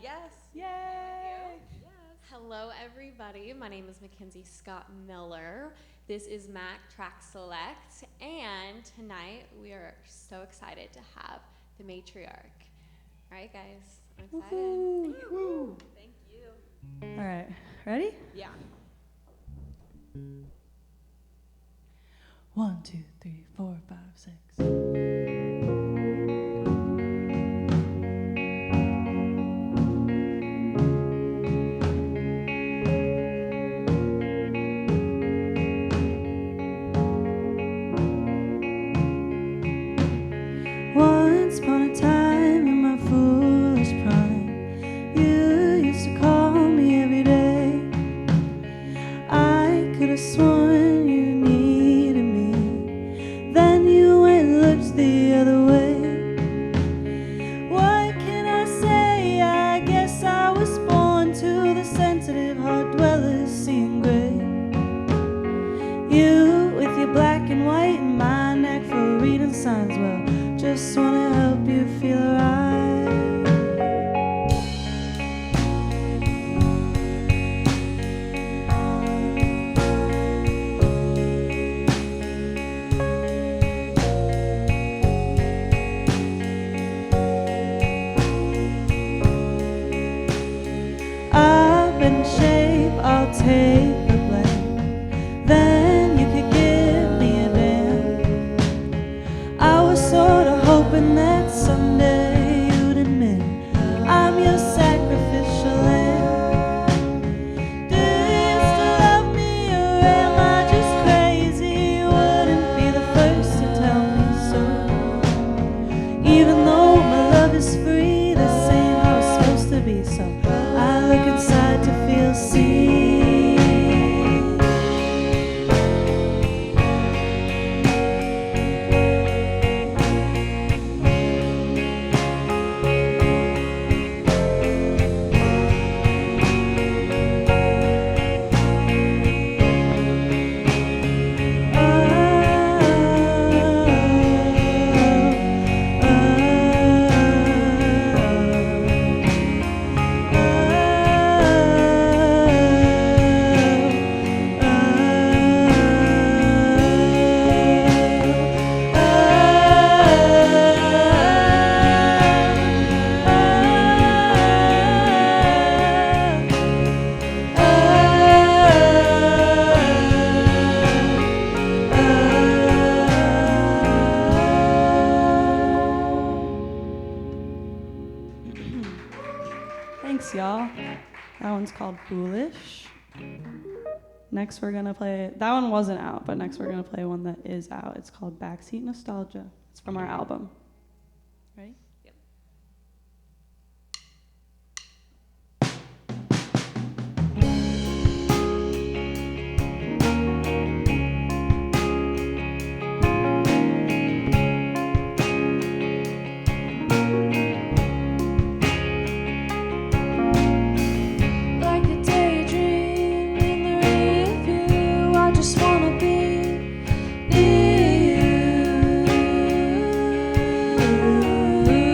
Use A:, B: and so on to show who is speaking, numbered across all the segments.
A: Yes.
B: Yay!
A: Yes.
C: Hello, everybody. My name is Mackenzie Scott Miller. This is Matriarch Select, and tonight we are so excited to have the Matriarch. All right, guys, I'm excited.
B: Woo-hoo.
A: Thank you.
B: All right, ready?
A: Yeah.
B: 1, 2, 3, 4, 5, 6. Once upon a time in my foolish prime, you used to call me every day. I could have sworn you needed me, then you went and looked the other way. What can I say? I guess I was born to the sensitive heart dwellers seeing gray. You with your black and white and my neck for reading signs, well, just wanna help you feel alright. I've been in shape, I'll take the blame. Then you could give me a damn. I was sorta hoping that someday you'd admit I'm your sacrificial lamb. Do you still love me, or am I just crazy? You wouldn't be the first to tell me so. Even though my love is free, this ain't how it's supposed to be. So I look inside to feel seen. Thanks, y'all. That one's called Foolish. Next, we're gonna play. That one wasn't out, but next we're gonna play one that is out. It's called Backseat Nostalgia. It's from our album. Ready?
C: Yep.
D: Like a daydream in the rearview, I just wanna be near you.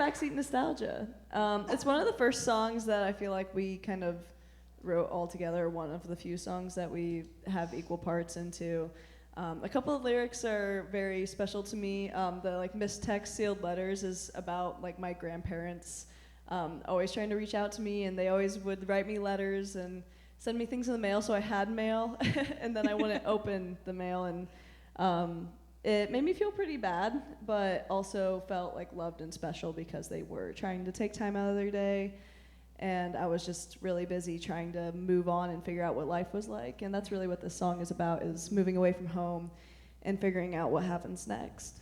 B: Backseat Nostalgia. It's one of the first songs that I feel like we kind of wrote all together, one of the few songs that we have equal parts into. A couple of lyrics are very special to me. The like missed text sealed letters is about like my grandparents always trying to reach out to me, and they always would write me letters and send me things in the mail, so I had mail, and then I wouldn't open the mail, and it made me feel pretty bad, but also felt like loved and special because they were trying to take time out of their day, and I was just really busy trying to move on and figure out what life was like, and that's really what this song is about, is moving away from home and figuring out what happens next.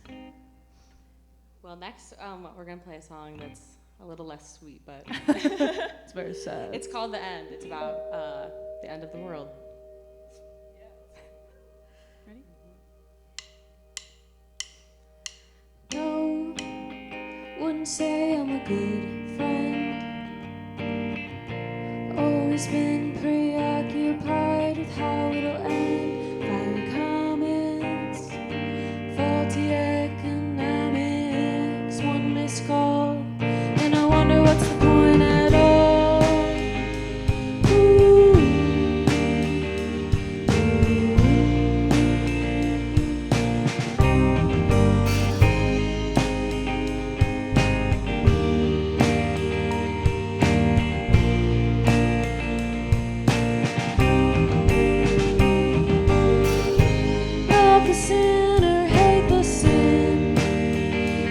E: Well, next we're going to play a song that's a little less sweet, but
B: It's very sad.
E: it's called The End. It's about the end of the world.
D: No, wouldn't say I'm a good friend. Always been preoccupied with how it'll end. Fiery comments, faulty economics, one missed call, and I wonder what's the point at all. Ooh. Love the sinner, hate the sin.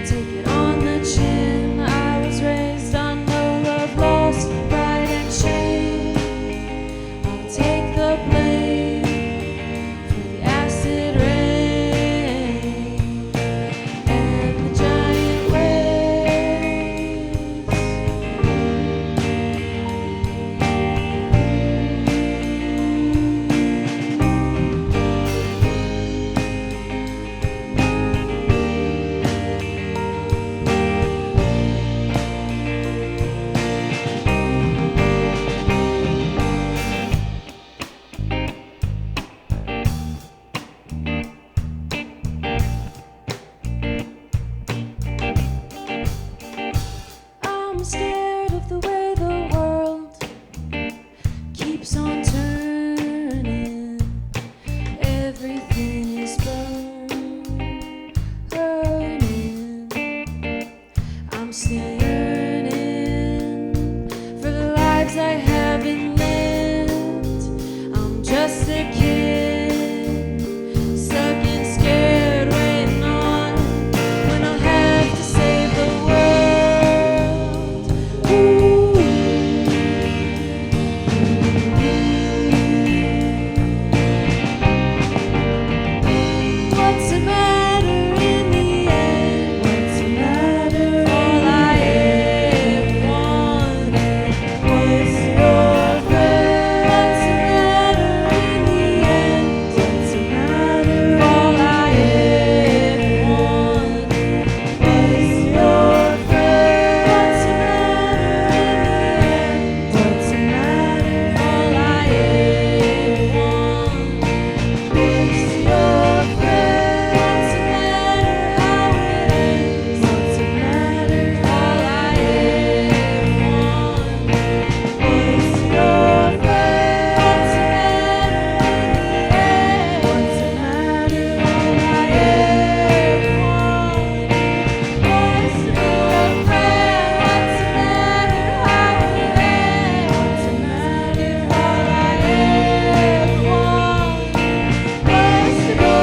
D: Take it on the chin. I was raised on no love lost, pride and shame. I'll take the blame for the acid rain and the giant waves. I'm scared of the way the world keeps on turning. Everything is burning. I'm still yearning for the lives I haven't lived. I'm just a kid, stuck and scared, waiting on when I'll have to save the world. Ooh. What's the matter in the end? What's the matter? All I ever wanted was your friend. What's the matter in the end? What's the matter? All I ever wanted was your friend. What's the matter in the end? What's the matter? All I ever wanted was your friend. What's the matter how it ends? What's the matter? All I ever wanted was your friend. What's the matter in the end? What's the matter? All I ever wanted was your friend. What's the matter how it ends? What's the matter? All I ever wanted was your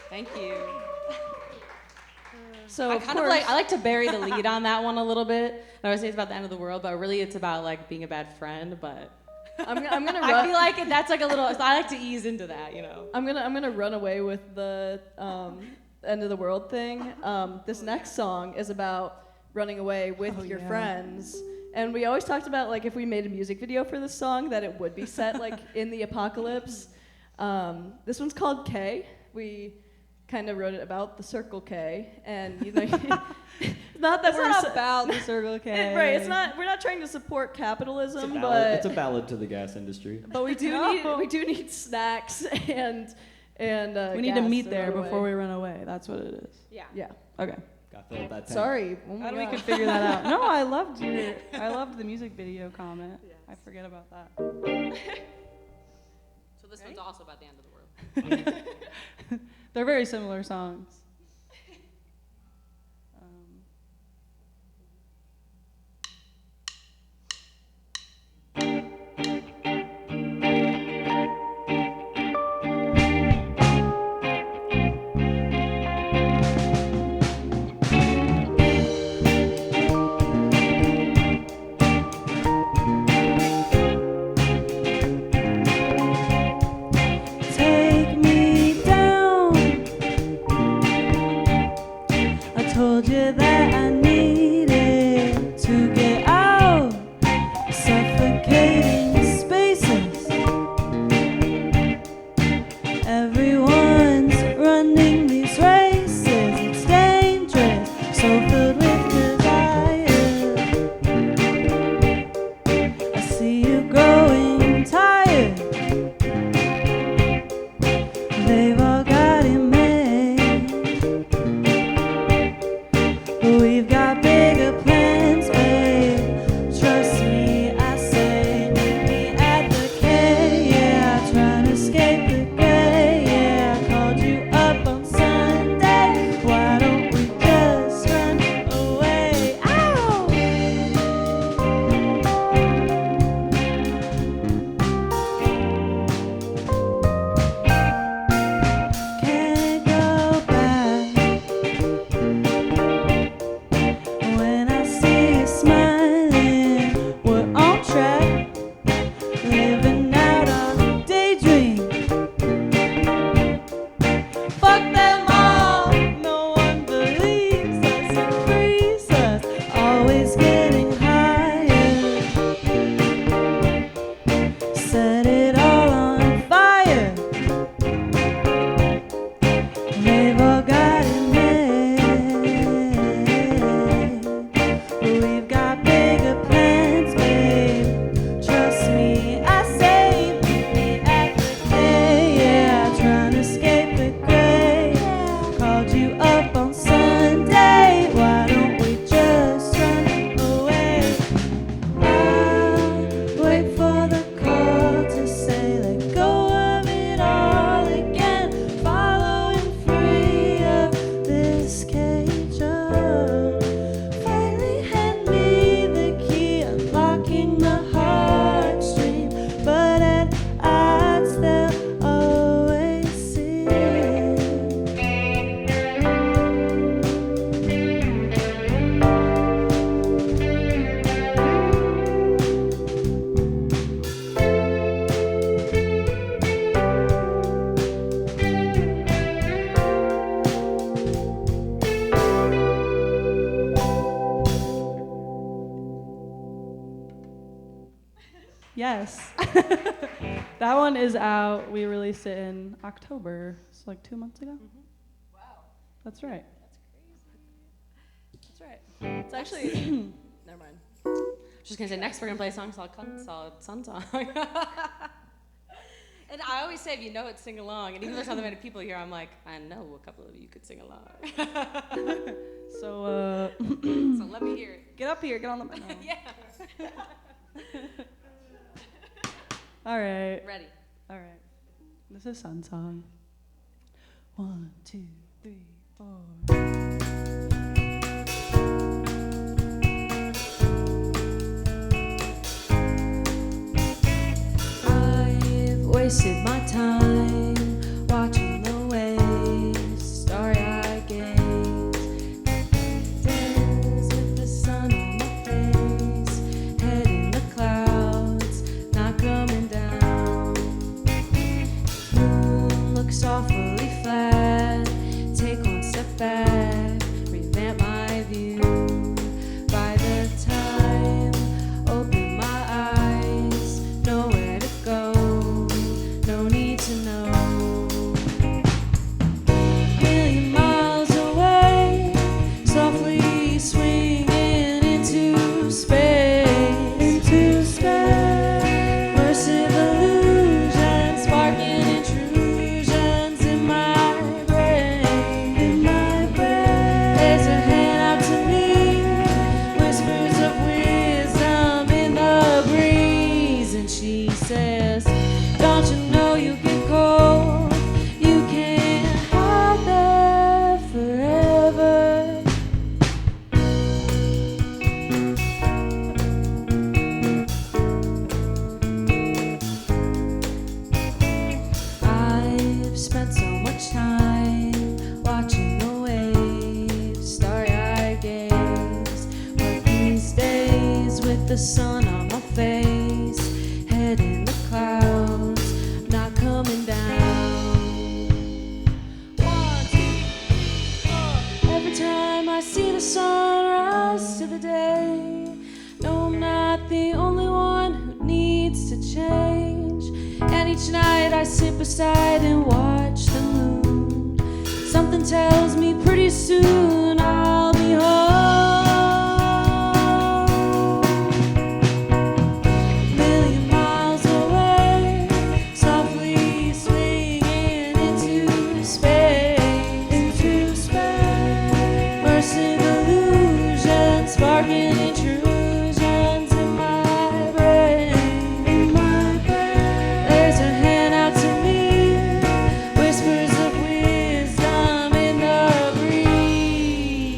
E: Thank you.
B: So
E: I
B: of
E: kind of
B: course,
E: I like to bury the lead on that one a little bit. I always say it's about the end of the world, but really it's about like being a bad friend. But
B: I'm gonna
E: I
B: run.
E: feel like that's like a little. So I like to ease into that, you know.
B: I'm gonna run away with the
D: end of the world thing, this next song is about running away with your friends. And we always talked about, like, if we made a music video for this song, that it would be set, like, in the apocalypse. This one's called K. We kind of wrote it about the Circle K. And, you know, not that
B: It's not about the Circle K.
D: Right, it's not. We're not trying to support capitalism,
F: It's a ballad to the gas industry.
D: but we do need snacks and
B: We need to
D: gas
B: meet
D: to
B: there
D: run
B: before
D: away.
B: we run away. That's what it is.
C: Yeah.
D: Yeah.
B: Okay.
F: Got filled that tank.
D: Sorry. Oh my
B: How do we
D: God.
B: can figure that out? No, I loved the music video comment.
C: Yes.
B: I forget about that.
E: So this one's also about the end of the world.
B: They're very similar songs.
D: Take me down. I told you that I needed to get out. Suffocating spaces. Everyone's running these races. It's dangerous, so filled with desire. I see you growing tired. They've all got it made. We've got bigger plans, babe. Trust me, I say. Meet me at the K, yeah. Trying to escape the gray, yeah. I called you up on Sunday. Why don't we just run away? Ow! Can't go back. When I see you smiling, we're on track. Living out our daydream. Fuck them all. No one believes us and frees us. Always getting higher. Set it all on fire. They've all got it made. We've got bigger plans, babe. Trust me, I say. Meet me at the K, yeah. Trying to escape the gray. Called you up on Sunday. Why don't we just run away? I'll wait for the call to say let go of it all again. Following free of this cage of. Finally hand me the key, unlocking the heartstring. But at odds they'll always see.
B: Yes. That one is out. We released it in October. It's like 2 months ago.
E: Wow,
B: That's right.
E: that's crazy.
D: That's right. It's actually. Never mind.
E: Just gonna say next we're gonna play a song called Sun Song. And I always say if you know it, sing along. And even though there's not that many people here, I'm like, I know a couple of you could sing along.
B: So,
E: So let me hear it.
B: get up here. Get on the mic. No.
E: Yeah.
B: All right.
E: Ready.
B: All right. This is Sun Song. 1, 2, 3, 4.
D: I've wasted my time watching the waves, starry-eyed gaze, days with the sun on my face, head in the clouds, not coming down. Moon looks awfully flat. Take one step
B: she says, don't you know you get cold? You can't hide there forever. I've spent so much time watching the waves, starry-eyed gaze, but these days with the sun on my face, head in the clouds, not coming down. 1, 2, 4. Every time I see the sun rise to the day, no, I'm not the only one who needs to change. And each night I sit beside and watch the moon. Something tells me pretty soon I'll be home. A million miles away, softly swinging into space, Immersing illusions, sparking intrusions in my brain. There's a hand out to me, whispers of wisdom in the breeze,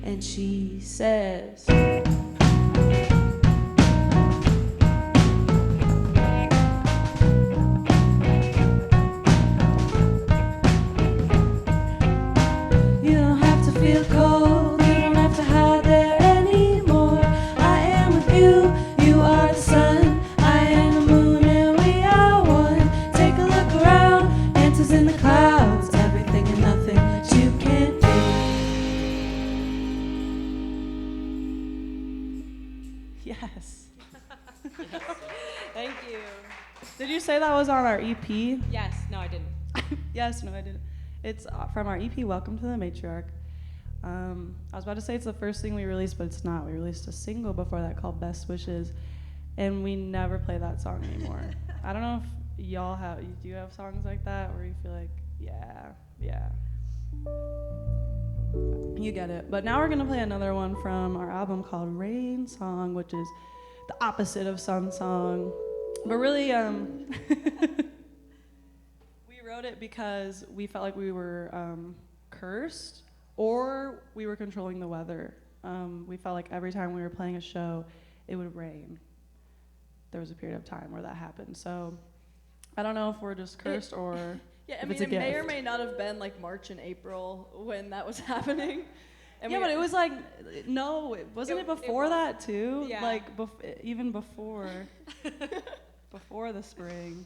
B: and she says, you don't have to feel cold, you don't have to hide there anymore. I am with you, you are the sun, I am the moon, and we are one. Take a look around, answers in the clouds, everything and nothing that you can't do.
D: Yes. Thank you. Did you say that was on our EP?
E: Yes, no, I didn't.
D: Yes, no, I didn't. It's from our EP, Welcome to the Matriarch. I was about to say it's the first thing we released, but it's not. We released a single before that called Best Wishes, and we never play that song anymore. I don't know if y'all have, do you have songs like that where you feel like, yeah. You get it. But now we're gonna play another one from our album called Rain Song, which is the opposite of Sun Song. But really, we wrote it because we felt like we were cursed or we were controlling the weather. We felt like every time we were playing a show, it would rain. There was a period of time where that happened. So I don't know if we're just cursed or
A: Yeah, I
D: if
A: mean,
D: it's a
A: it may or
D: gift.
A: may not have been like March and April when that was happening. And
D: Yeah,
A: we-
D: but it was like, no, wasn't it
E: It
D: before
E: was.
D: that too?
E: Yeah.
D: Like, even before, before the spring.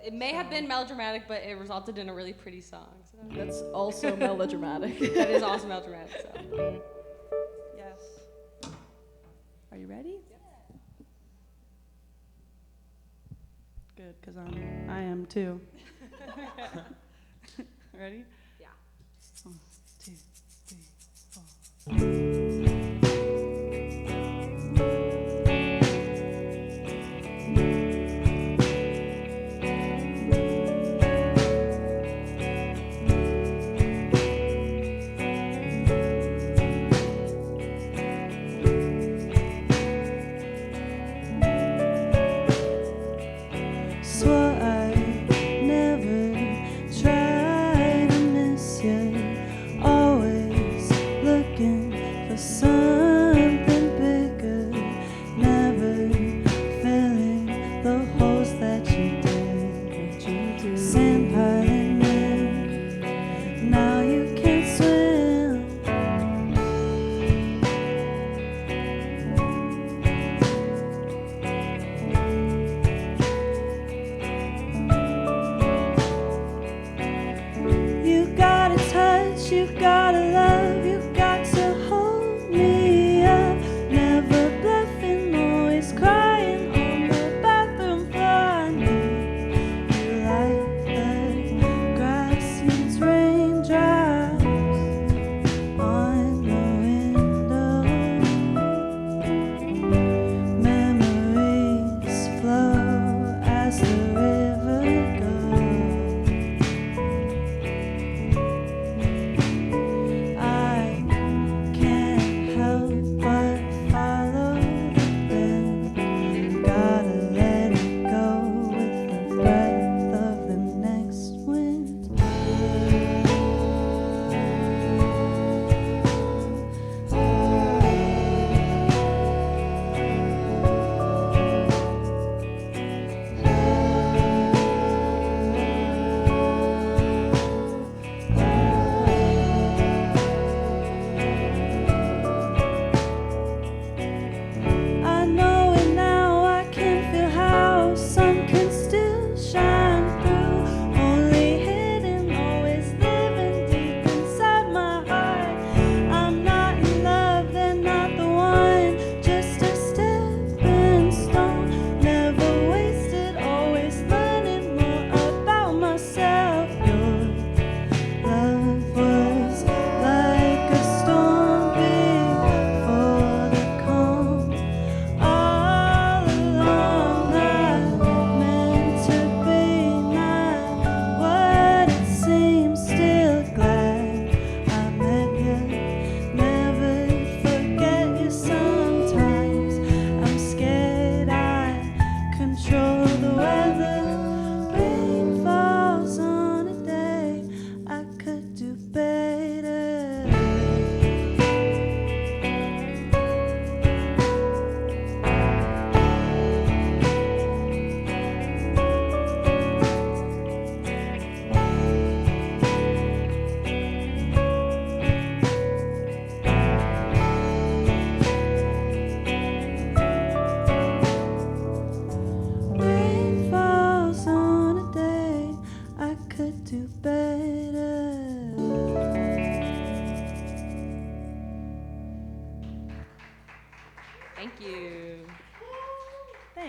E: It may have been melodramatic, but it resulted in a really pretty song. So
A: That's also melodramatic.
E: that is also melodramatic. So.
D: Yes. Are you ready? Good, because I am too. Ready?
E: Yeah.
D: 1, 2, 3, 4. Swore I'd never try to miss you. Always looking for something bigger. Never filling the holes that you did. Sand piling in. Now you can't swim. You gotta touch, you gotta love, you got to hold me up. Never bluffing, always crying on the bathroom floor. I need you like the grass needs raindrops on the window. Memories flow as the river goes.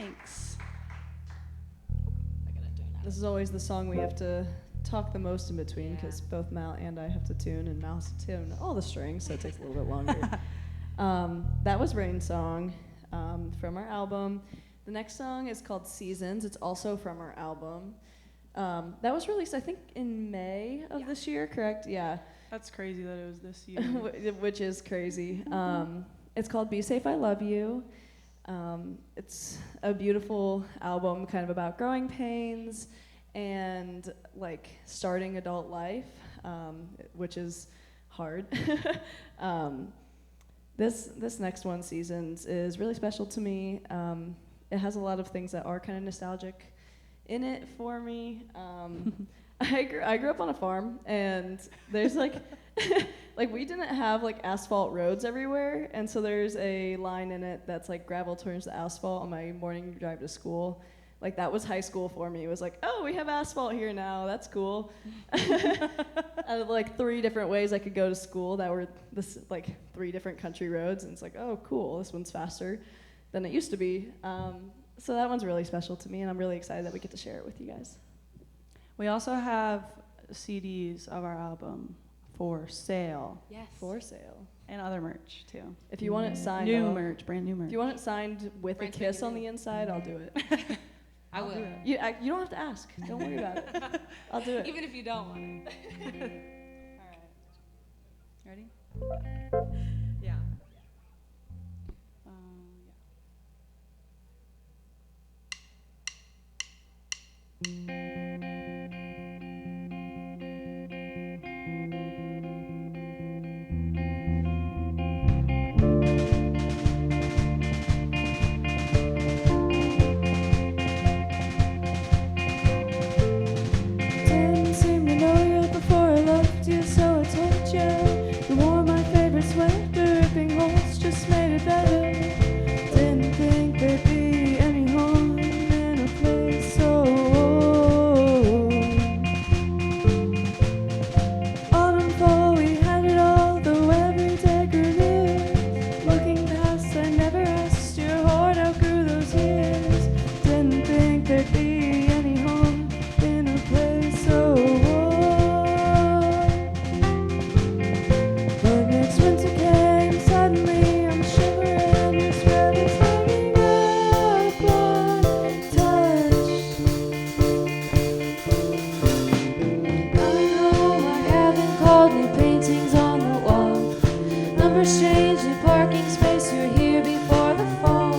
D: Thanks.
A: This is always the song we have to talk the most in between because both Mal and I have to tune, and Mal's to tune all the strings, so it takes a little bit longer. That was Rain Song from our album. The next song is called Seasons. It's also from our album. That was released, I think, in May of this year, correct? Yeah.
D: That's crazy that it was this year.
A: Which is crazy. It's called Be Safe, I Love You. It's a beautiful album kind of about growing pains and like starting adult life, which is hard. This next one, Seasons, is really special to me. It has a lot of things that are kind of nostalgic in it for me. I grew up on a farm, and there's like like we didn't have like asphalt roads everywhere, and so there's a line in it that's like gravel turns to asphalt on my morning drive to school. Like that was high school for me. It was like, oh, we have asphalt here now. That's cool. Out of like 3 different ways I could go to school that were this like 3 different country roads, and it's like, oh, cool. This one's faster than it used to be. So that one's really special to me, and I'm really excited that we get to share it with you guys.
D: We also have CDs of our album for sale.
C: Yes.
A: For sale.
D: And other merch, too.
A: If you want it signed,
D: New merch, brand new merch.
A: If you want it signed with
C: Brand
A: a kiss
C: spanking
A: on
C: new.
A: the inside, I'll do it.
C: I will.
A: You don't have to ask. Don't worry about it. I'll do it.
C: Even if you don't want it.
D: All right. Ready?
C: Yeah.
B: Didn't seem to know you before I loved you, so I told you. You wore my favorite sweater, ripping holes just made it better. Didn't think there'd be any harm in a place so old. Autumn, fall, we had it all, though every day grew near. Looking past, I never asked your heart outgrew those years. Didn't think there'd be any harm in a place so warm. But next winter came, suddenly I'm shivering. This red is hanging up one touch. I know I haven't called new paintings on the wall. Numbers change, new parking space. You're here before the fall.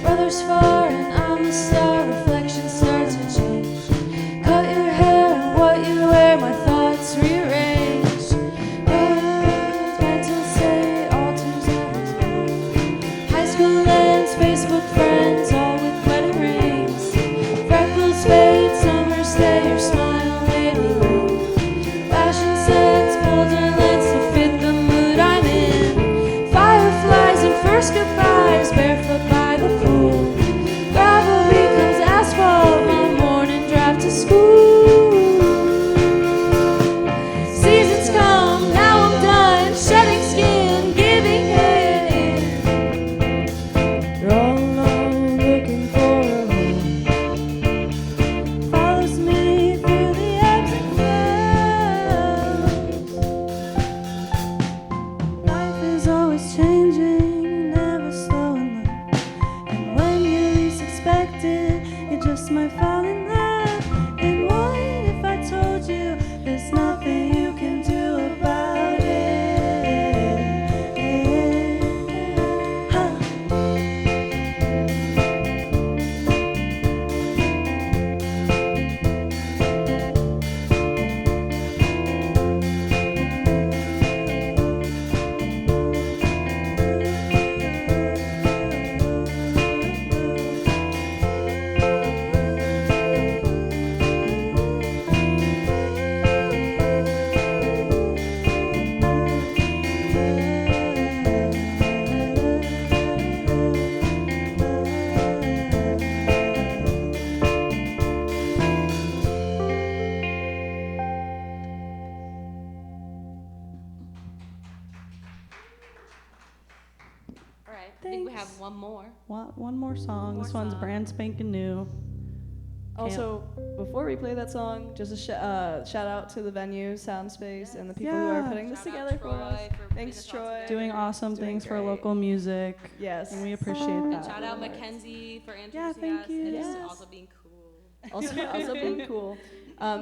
B: Brother's far and I'm a star. Reflections start to change. Cut your hair and what you wear. My thoughts rearrange. Mental state alters everything. High school ends, Facebook friends, all with wedding rings. Freckles fade, summer stay. Your smile made me move. Fashion sense, bolder lens to fit the mood I'm in. Fireflies and first goodbyes, barefoot by the pool. Gravel becomes
E: One more.
B: One more song.
E: More
B: This one's
E: song.
B: brand spanking new.
A: Also, before we play that song, just a shout out to the venue, Soundspace, and the people who are
B: Yeah.
A: putting this
C: Shout out
A: together for
C: Troy
A: us.
C: for putting
A: Thanks,
C: this all
A: Troy.
C: together.
B: Doing awesome
A: Doing
B: things for
A: great.
B: local music.
A: Yes.
B: And we appreciate
E: And
B: that.
E: shout out
A: Lord.
E: Mackenzie for introducing
B: Yeah, thank
E: us
B: you.
E: and
A: Yes.
E: just also being cool.
A: Also being cool.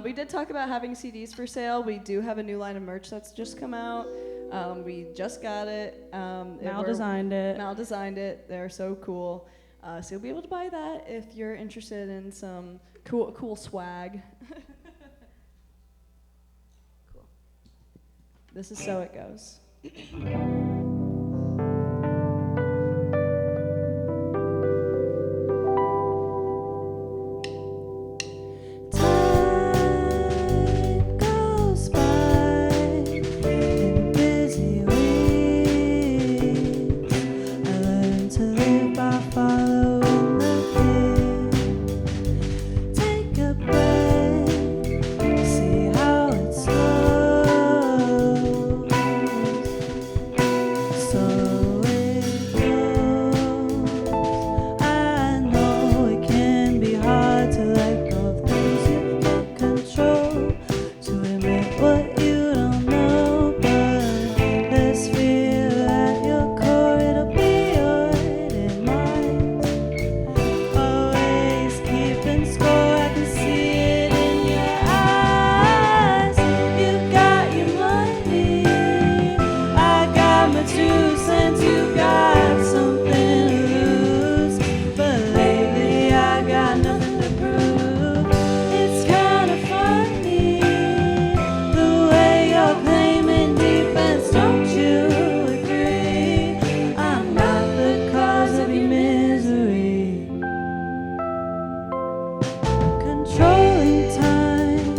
A: We did talk about having CDs for sale. We do have a new line of merch that's just come out. We just got it.
B: Mal designed it.
A: Mal designed it. They're so cool. So you'll be able to buy that if you're interested in some cool swag. Cool. This is So It Goes.
B: Time goes by in busy weeks. I learned to live by following the beat. Take a breath, see how it slows. So it goes. I know it can be hard to let go of things you can't control, to admit what you don't know, but let's feel at your core, it'll be your hidden mind. Always keeping score, I can see it in your eyes. You got your money, I got my 2 cents, you got something to lose. But lately I got nothing to prove. It's kinda funny, the way you're claiming defense, don't you agree? I'm not the cause of your misery. Controlling time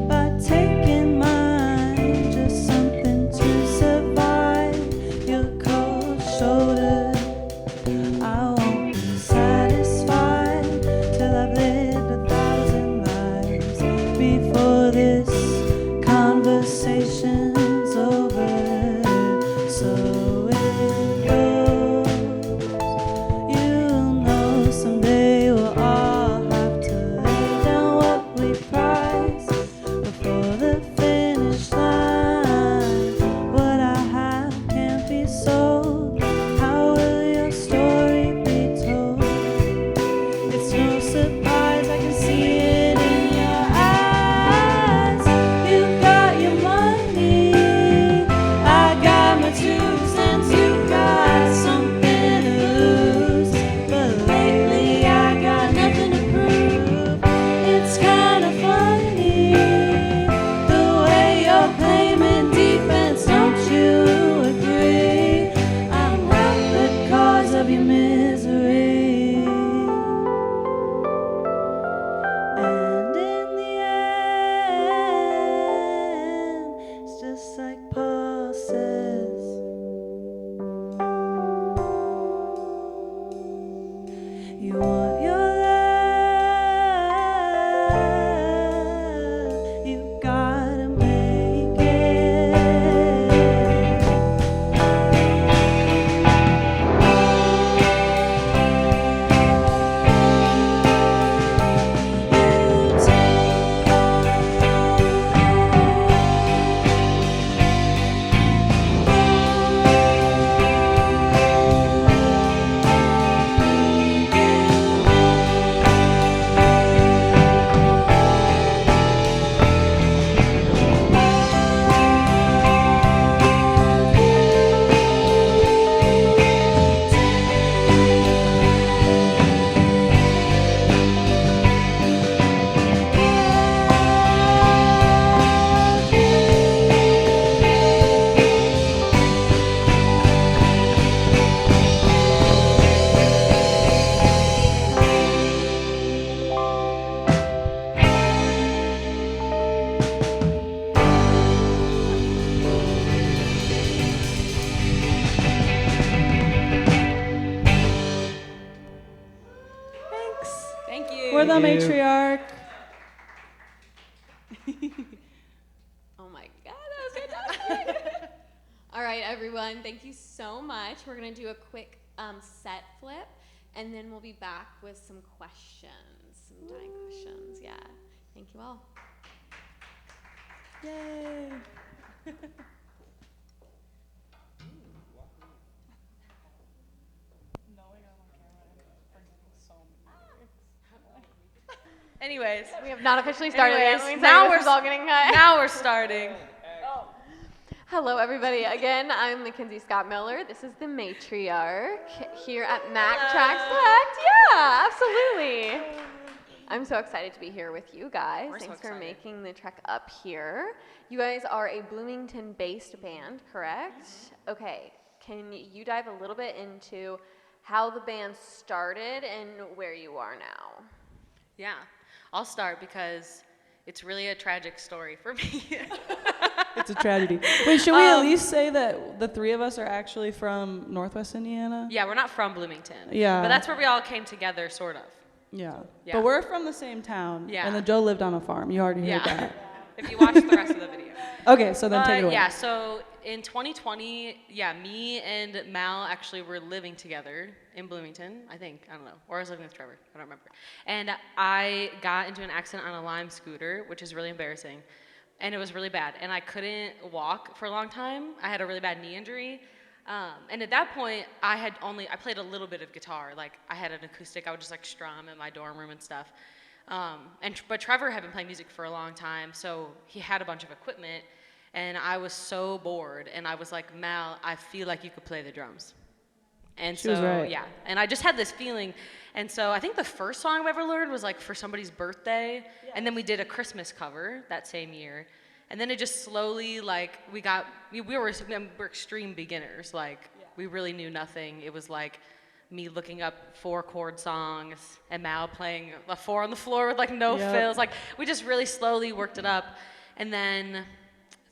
B: by taking mine, just something to survive. Your cold shoulder, I won't be satisfied till I've lived 1,000 lives before this conversation's over. So it goes. You'll know someday we'll all have to lay down what we prize before the finish line. What I have can't be sold. How will your story be told? It's no surprise, I can see it in your eyes. You got your money, I got my 2 cents, you got something to lose. But lately I got nothing to prove. It's kinda funny, the way you're claiming defense, don't you agree? I'm not the cause of your misery. And in the end, it's just like Paul says. You want your love, you gotta make it. You take
E: Thank you.
B: We're the
F: Thank you.
B: matriarch.
C: Oh my god, that was fantastic. All right, everyone, thank you so much. We're going to do a quick set flip, and then we'll be back with some questions, some dying questions. Yeah. Thank you all.
B: Yay.
E: Anyways,
C: We have not officially started yet.
E: Anyways,
C: Now we're all getting cut.
E: now we're starting.
C: Hello, everybody. Again, I'm Mackenzie Scott Miller. This is the Matriarch here at Matriarch. Yeah, absolutely. I'm so excited to be here with you guys.
E: We're so
C: Thanks for
E: excited.
C: making the trek up here. You guys are a Bloomington-based band, correct? Okay. Can you dive a little bit into how the band started and where you are now?
E: Yeah, I'll start because it's really a tragic story for me.
B: It's a tragedy. Wait, should we at least say that the three of us are actually from Northwest Indiana?
E: Yeah, we're not from Bloomington.
B: Yeah.
E: But that's where we all came together, sort of.
B: Yeah.
E: Yeah.
B: But we're from the same town.
E: Yeah.
B: And then Joe lived on a farm. You already heard that.
E: If you watch the rest of the video.
B: Okay, so then take it away.
E: Yeah, so in 2020, me and Mal actually were living together in Bloomington, I think. I don't know. Or I was living with Trevor. I don't remember. And I got into an accident on a Lime scooter, which is really embarrassing. And it was really bad. And I couldn't walk for a long time. I had a really bad knee injury. And at that point, I played a little bit of guitar. Like, I had an acoustic. I would just, like, strum in my dorm room and stuff. But Trevor had been playing music for a long time, so he had a bunch of equipment. And I was so bored. And I was like, Mal, I feel like you could play the drums. And
B: She was right.
E: Yeah. And I just had this feeling. And so I think the first song I ever learned was like for somebody's birthday. Yes. And then we did a Christmas cover that same year. And then it just slowly, like, we were extreme beginners. Like, we really knew nothing. It was like me looking up 4-chord songs and Mal playing a 4 on the floor with like no fills. Like, we just really slowly worked it up. And then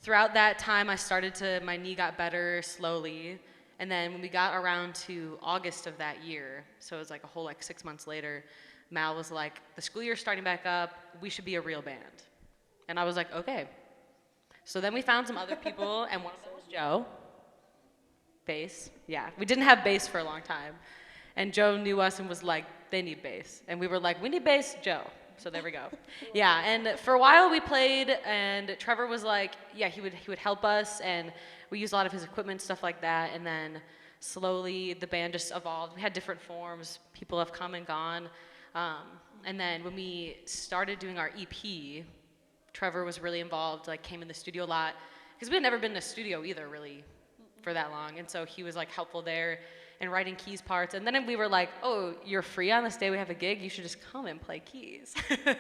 E: throughout that time, my knee got better slowly. And then when we got around to August of that year, so it was like a whole like 6 months later, Mal was like, the school year's starting back up, we should be a real band. And I was like, okay. So then we found some other people, and one of them was Joe. Bass, yeah. We didn't have bass for a long time. And Joe knew us and was like, they need bass. And we were like, we need bass, Joe. So there we go. Yeah, and for a while we played, and Trevor was like, yeah, he would help us, and we used a lot of his equipment, stuff like that. And then slowly the band just evolved. We had different forms. People have come and gone. And then when we started doing our EP, Trevor was really involved, like came in the studio a lot, because we had never been in a studio either, really, for that long. And so he was like helpful there and writing keys parts. And then we were like, oh, you're free on this day we have a gig? You should just come and play keys. Yes.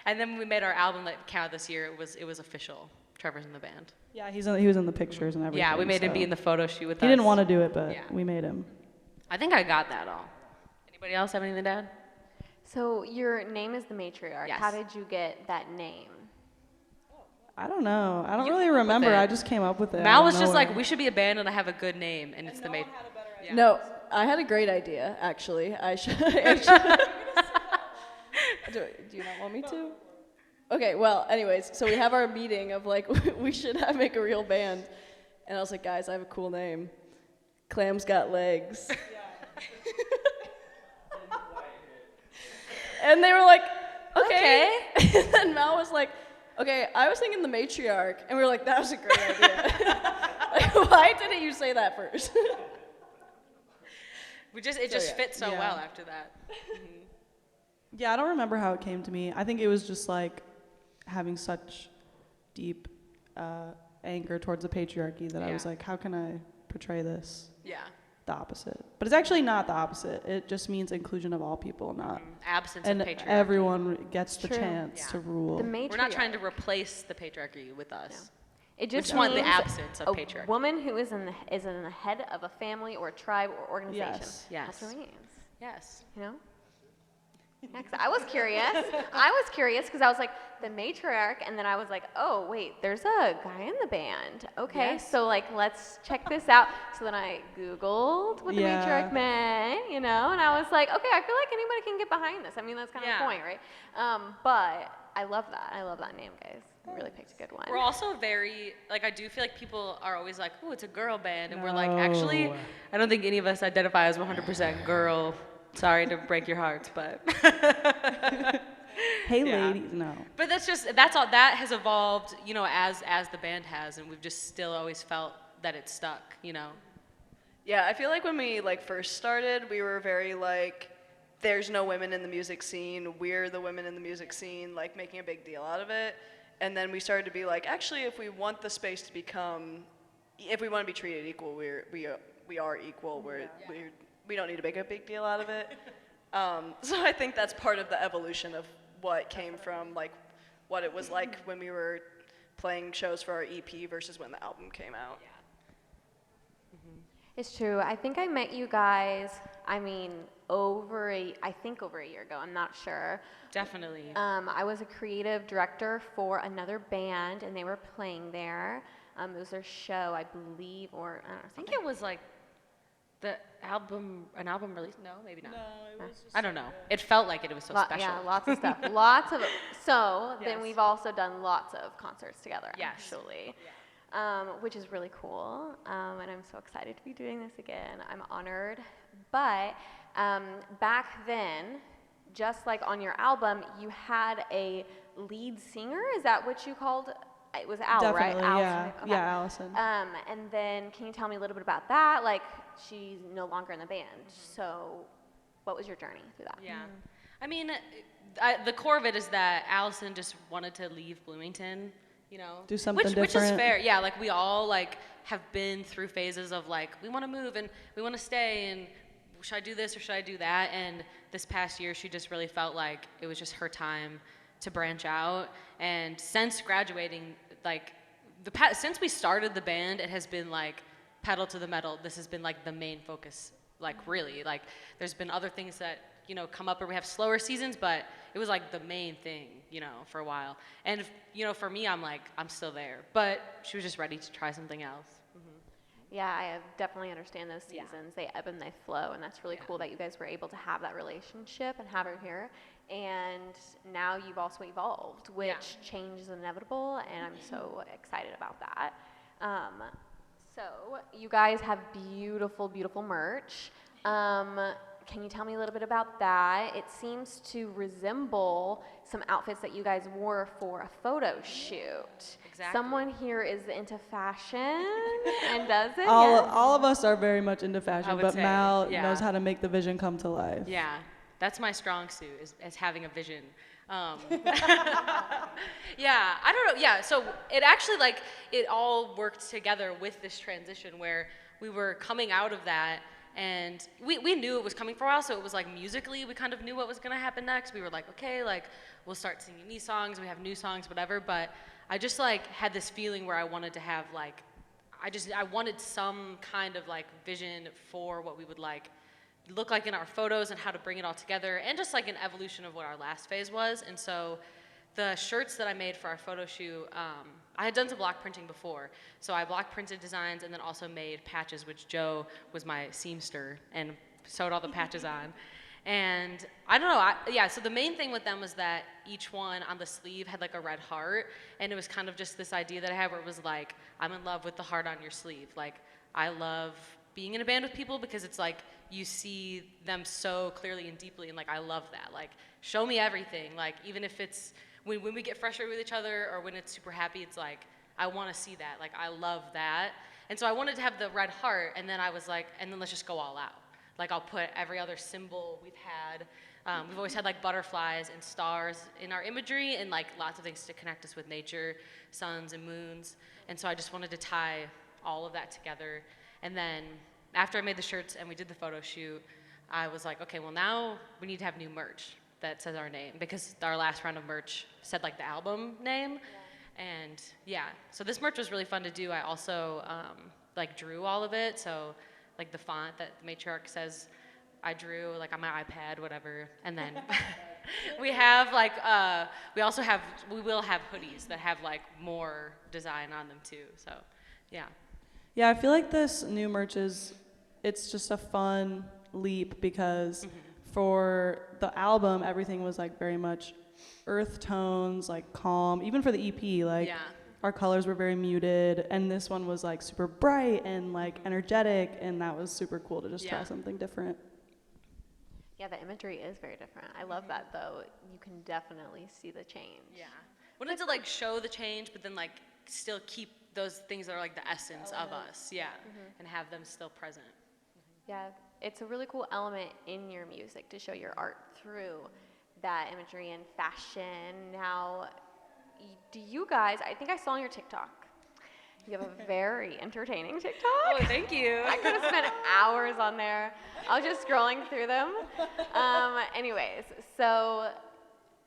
E: And then when we made our album that came out this year, it was official. Trevor's in the band.
B: Yeah, he was in the pictures and everything.
E: Yeah, we made him be in the photo shoot with us.
B: He didn't want to do it, but we made him.
E: I think I got that all. Anybody else have anything to add?
C: So your name is the Matriarch.
E: Yes.
C: How did you get that name?
B: I don't know. I don't
E: You
B: really
E: came up with
B: remember.
E: it.
B: I just came up with it.
E: Mal was just like, we should be a band and I have a good name, and it's the Matriarch. Yeah.
A: No, I had a great idea, actually. Do you not want me to? Okay, well, anyways, so we have our meeting of like, we should make a real band. And I was like, guys, I have a cool name. Clam's Got Legs. And they were like, okay. And then Mal was like, okay, I was thinking the Matriarch. And we were like, that was a great idea. Like, why didn't you say that first?
E: It just fit so well after that.
B: Yeah, I don't remember how it came to me. I think it was just like having such deep anger towards the patriarchy that I was like, how can I portray this?
E: Yeah.
B: The opposite. But it's actually not the opposite. It just means inclusion of all people, not
E: absence
B: and
E: of patriarchy.
B: everyone gets the
C: True.
B: chance to rule.
C: The Matriarch.
E: We're not trying to replace the patriarchy with us.
C: It
E: We
C: just
E: just want the
C: means
E: absence of
C: a
E: patriarchy.
C: woman who is in the head of a family or a tribe or organization.
B: Yes.
C: That's what it means.
E: Yes.
C: You know? Yeah, 'cause I was curious. I was curious because I was like, the Matriarch, and then I was like, oh, wait, there's a guy in the band. Okay, so like, let's check this out. So then I Googled what the Matriarch meant, and I was like, okay, I feel like anybody can get behind this. I mean, that's kind of the point, right? But I love that. I love that name, guys. We really picked a good one.
E: We're also very, like, I do feel like people are always like, oh, it's a girl band. And we're like, actually,
B: No.
E: I don't think any of us identify as 100% girl. Sorry to break your hearts, but.
B: Hey,
E: Yeah.
B: ladies, no.
E: But that's all, that has evolved, you know, as the band has. And we've just still always felt that it stuck, you know.
A: Yeah, I feel like when we like first started, we were very like, there's no women in the music scene. We're the women in the music scene, like making a big deal out of it. And then we started to be like, actually, if we want the space to become, if we want to be treated equal, we are equal. We don't need to make a big deal out of it. So I think that's part of the evolution of what came from like what it was like when we were playing shows for our EP versus when the album came out.
C: It's true. I think I met you guys, I mean, over a year ago. I'm not sure.
E: Definitely.
C: I was a creative director for another band, and they were playing there. It was their show, I believe, or I don't know.
E: I think it was like an album release. No, maybe not.
A: No, it was just
E: I don't know. It felt like it was so special.
C: Yeah, lots of stuff. Lots of. So then
E: Yes.
C: we've also done lots of concerts together,
E: Yes.
C: actually, which is really cool. And I'm so excited to be doing this again. I'm honored. But back then, just like on your album, you had a lead singer. Is that what you called? It was Al,
B: Definitely,
C: right? Al
B: yeah.
C: Smith. Okay.
B: Yeah, Allison.
C: And then can you tell me a little bit about that? Like, she's no longer in the band. So what was your journey through that?
E: Yeah. I mean, the core of it is that Allison just wanted to leave Bloomington, you know.
B: Do something
E: Which is
B: different.
E: fair. Yeah, like we all like have been through phases of like we want to move and we want to stay and should I do this or should I do that? And this past year she just really felt like it was just her time to branch out. And since graduating, like since we started the band, it has been like pedal to the metal. This has been like the main focus. Like really, like there's been other things that you know come up where we have slower seasons, but it was like the main thing, you know, for a while. And you know, for me, I'm like I'm still there, but she was just ready to try something else.
C: Yeah, I definitely understand those seasons. They ebb and they flow, and that's really cool that you guys were able to have that relationship and have her here. And now you've also evolved, which change is inevitable, and I'm so excited about that. So you guys have beautiful, beautiful merch. Can you tell me a little bit about that? It seems to resemble some outfits that you guys wore for a photo shoot.
E: Exactly.
C: Someone here is into fashion and does it.
B: All of us are very much into fashion,
E: would
B: but
E: say,
B: Mal
E: yeah.
B: knows how to make the vision come to life.
E: Yeah, that's my strong suit is having a vision. Yeah, I don't know. Yeah, so it actually like it all worked together with this transition where we were coming out of that and we knew it was coming for a while, so it was like musically we kind of knew what was gonna happen next. We were like, okay, like we'll start singing these songs, we have new songs, whatever, but I just like had this feeling where I wanted to have like I wanted some kind of like vision for what we would like look like in our photos and how to bring it all together and just like an evolution of what our last phase was. And so the shirts that I made for our photo shoot, I had done some block printing before. So I block printed designs and then also made patches, which Joe was my seamster and sewed all the patches on. And I don't know, so the main thing with them was that each one on the sleeve had like a red heart, and it was kind of just this idea that I had where it was like, I'm in love with the heart on your sleeve. Like, I love being in a band with people because it's like, you see them so clearly and deeply, and like, I love that. Like, show me everything. Like, even if it's, when we get frustrated with each other or when it's super happy, it's like, I want to see that. Like, I love that. And so I wanted to have the red heart, and then I was like, and then let's just go all out. Like, I'll put every other symbol we've had. We've always had like butterflies and stars in our imagery and like lots of things to connect us with nature, suns and moons. And so I just wanted to tie all of that together. And then after I made the shirts and we did the photo shoot, I was like, okay, well now we need to have new merch that says our name, because our last round of merch said like the album name. And yeah, so this merch was really fun to do. I also like drew all of it. So like the font that the Matriarch says, I drew like on my iPad, whatever. And then we have like, we will have hoodies that have like more design on them too. So yeah.
B: Yeah, I feel like this new merch it's just a fun leap because for the album, everything was like very much earth tones, like calm. Even for the EP, like
E: Yeah.
B: our colors were very muted, and this one was like super bright and like energetic, and that was super cool to just try
E: Yeah.
B: something different.
C: Yeah, the imagery is very different. I love that though. You can definitely see the change.
E: Yeah. Wanted to like show the change, but then like still keep those things that are like the essence of us. Yeah. And have them still present.
C: Yeah, it's a really cool element in your music to show your art through that imagery and fashion. Now, do you guys, I think I saw on your TikTok, you have a very entertaining TikTok.
E: Oh, thank you.
C: I could have spent hours on there. I was just scrolling through them. Anyways, so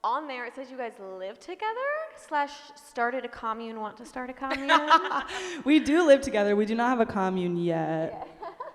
C: on there it says you guys live together / started a commune, want to start a commune.
B: We do live together. We do not have a commune yet.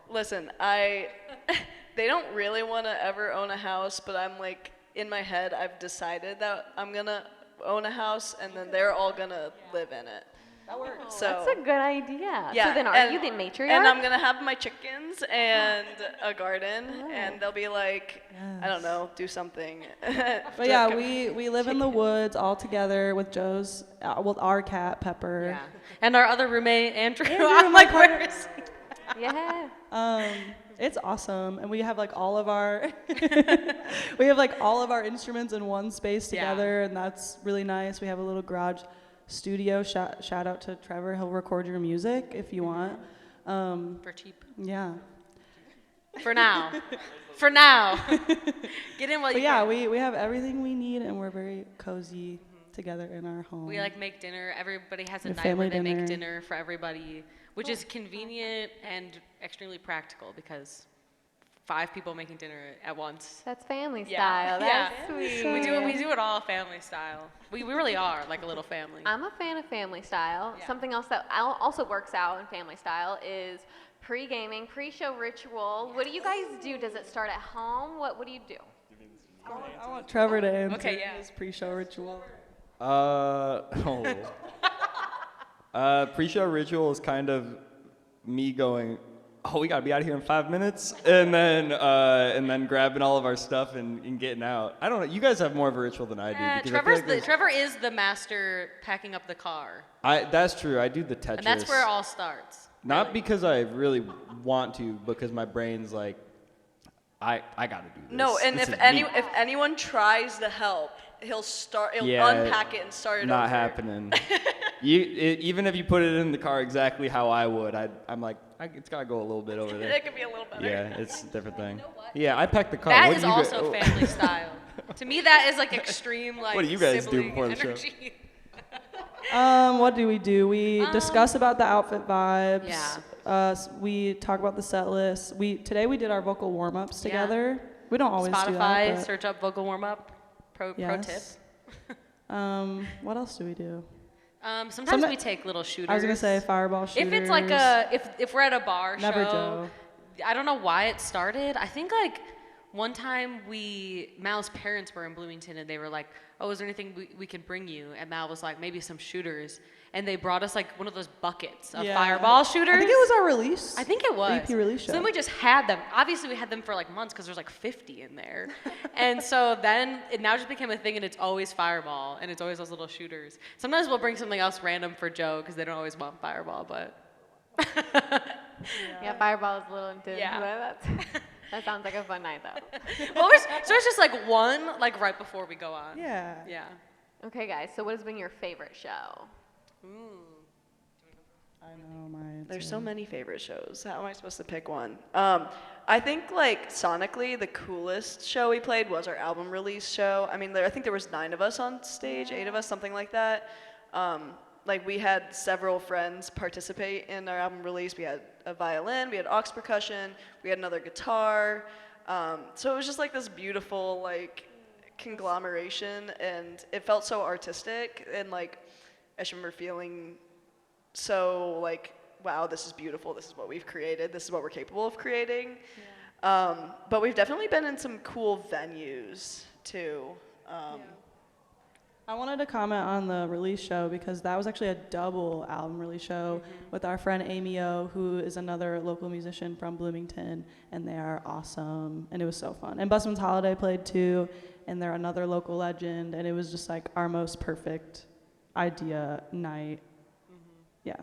A: Listen, they don't really want to ever own a house, but I'm like, in my head, I've decided that I'm gonna own a house, and then they're all gonna live in it. That works. So
C: That's a good idea.
A: yeah,
C: So then are
A: and-
C: you the matriarch?
A: And I'm gonna have my chickens and a garden, and they'll be like, I don't know, do something.
B: But yeah, we live in the woods all together with Joe's, with our cat Pepper.
E: Yeah. And our other roommate, Andrew.
B: Andrew,
E: I'm
B: my
E: like, where is he?
C: Yeah.
B: It's awesome, and we have like all of our we have like all of our instruments in one space
E: Yeah.
B: together, and that's really nice. We have a little garage studio. Shout out to Trevor. He'll record your music if you want.
E: For cheap.
B: Yeah.
E: For now. For now. Get in while
B: But
E: you
B: yeah,
E: can.
B: we have everything we need, and we're very cozy together in our home.
E: We like make dinner. Everybody has a
B: A
E: night
B: family
E: where they make
B: dinner.
E: dinner for everybody, which is convenient and extremely practical because 5 people making dinner at once.
C: That's family
E: Yeah.
C: style.
E: Yeah.
C: That's sweet.
E: We do it all family style. We really are like a little family.
C: I'm a fan of family style.
E: Yeah.
C: Something else that also works out in family style is pre-gaming, pre-show ritual. What do you guys do? Does it start at home? What do you do?
B: I want Trevor to answer
E: Okay, yeah.
B: his pre-show ritual.
F: Pre-show ritual is kind of me going, oh, we gotta be out of here in 5 minutes, and then grabbing all of our stuff and getting out. I don't know. You guys have more of a ritual than I do. Because I feel like
E: Trevor is the master packing up the car,
F: that's true. I do the Tetris.
E: and that's where it all starts.
F: Not because I really want to, because my brain's like, I gotta do this.
A: No, and
F: This
A: if
F: is me.
A: anyone tries to help, he'll
F: Yeah,
A: unpack it and start it
F: not
A: over.
F: happening. Even if you put it in the car exactly how I would, I'm like, it's gotta go a little bit over there.
A: It could be a little better.
F: Yeah, it's a different thing. Yeah, I packed the car.
E: That
F: What
E: is
F: do you
E: also
F: guys-
E: family style. To me, that is like extreme like
F: What do you guys do
E: sibling
F: before the show?
E: energy.
B: What do? We discuss about the outfit vibes.
E: Yeah.
B: We talk about the set list. Today we did our vocal warm-ups
E: Yeah.
B: together. We don't always do
E: Spotify,
B: that.
E: search up vocal warm up. Pro tip.
B: Yes. What else do we do?
E: Sometimes we take little shooters.
B: I was gonna say fireball shooters.
E: If it's like if we're at a bar
B: Never
E: show,
B: Joe.
E: I don't know why it started. I think like one time Mal's parents were in Bloomington and they were like, oh, is there anything we can bring you? And Mal was like, maybe some shooters. And they brought us like one of those buckets of
B: Yeah.
E: fireball shooters.
B: I think it was our release.
E: I think it was.
B: EP release
E: So
B: show.
E: then we just had them. Obviously, we had them for like months because there's like 50 in there. And so then it now just became a thing, and it's always Fireball, and it's always those little shooters. Sometimes we'll bring something else random for Joe because they don't always want Fireball, but.
C: Yeah, fireball is a little intense.
E: Yeah.
C: But that sounds like a fun night though.
E: Well, so it's just like one, like right before we go on.
B: Yeah.
E: Yeah.
C: Okay, guys. So what has been your favorite show?
B: I know my.
A: There's so many favorite shows. How am I supposed to pick one? I think like sonically the coolest show we played was our album release show. I mean, I think there was 9 of us on stage, 8 of us, something like that. Like we had several friends participate in our album release. We had a violin, we had aux percussion, we had another guitar. So it was just like this beautiful like conglomeration, and it felt so artistic. And like I just remember feeling so like, wow, this is beautiful. This is what we've created. This is what we're capable of creating. But we've definitely been in some cool venues too.
B: I wanted to comment on the release show because that was actually a double album release show with our friend Amy O, who is another local musician from Bloomington, and they are awesome, and it was so fun. And Busman's Holiday played too, and they're another local legend, and it was just like our most perfect idea night. Yeah.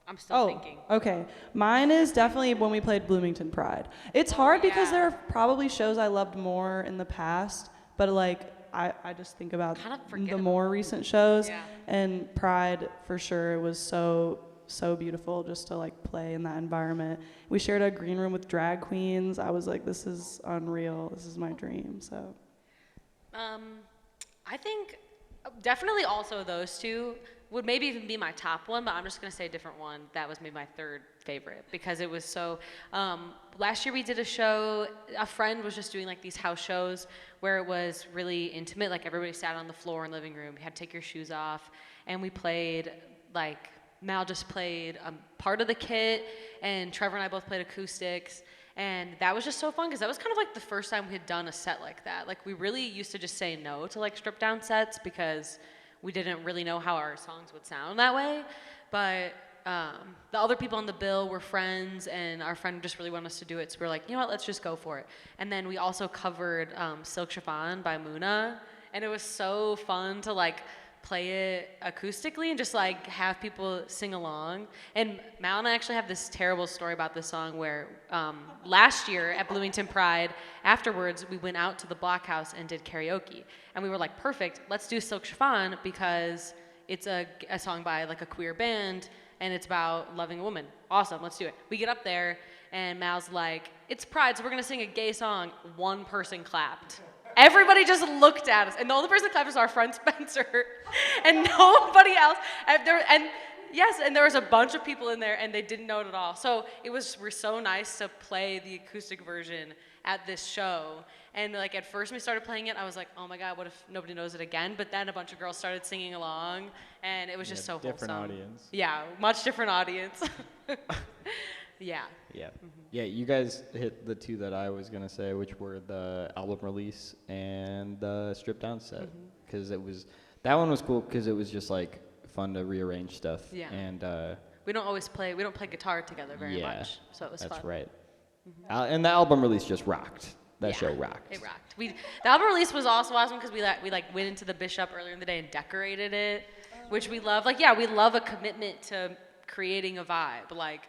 E: I'm still thinking.
B: Okay. Mine is definitely when we played Bloomington Pride. It's hard because there are probably shows I loved more in the past, but like I just think about the more recent shows, and Pride for sure was so beautiful just to like play in that environment. We shared a green room with drag queens. I was like, this is unreal. This is my dream. So
E: I think definitely also those two would maybe even be my top one, but I'm just gonna say a different one. That was maybe my third favorite because it was so, last year we did a show, a friend was just doing like these house shows where it was really intimate, like everybody sat on the floor in the living room, you had to take your shoes off, and we played, like, Mal just played part of the kit, and Trevor and I both played acoustics, and that was just so fun because that was kind of like the first time we had done a set like that. Like, we really used to just say no to like stripped down sets because we didn't really know how our songs would sound that way, but the other people on the bill were friends, and our friend just really wanted us to do it, so we were like, you know what, let's just go for it. And then we also covered Silk Chiffon by Muna, and it was so fun to like play it acoustically and just like have people sing along. And Mal and I actually have this terrible story about this song where last year at Bloomington Pride, afterwards we went out to the Blockhouse and did karaoke. And we were like, perfect, let's do Silk Chiffon because it's a song by like a queer band and it's about loving a woman. Awesome, let's do it. We get up there and Mal's like, it's Pride, so we're gonna sing a gay song. One person clapped. Everybody just looked at us, and the only person that clapped was our friend Spencer, and nobody else. And there was a bunch of people in there, and they didn't know it at all. So we're so nice to play the acoustic version at this show. And like at first when we started playing it, I was like, oh my God, what if nobody knows it again? But then a bunch of girls started singing along, and it was just so wholesome.
F: Different audience.
E: Yeah, much different audience. Yeah.
F: Yeah. Yeah, you guys hit the two that I was going to say, which were the album release and the stripped down set. Because that one was cool because it was just like fun to rearrange stuff.
E: Yeah.
F: And
E: we don't play guitar together very much, so it was fun.
F: That's right. And the album release just rocked. That show rocked.
E: It rocked. The album release was also awesome because we went into the Bishop earlier in the day and decorated it, which we love. Like, we love a commitment to creating a vibe. Like,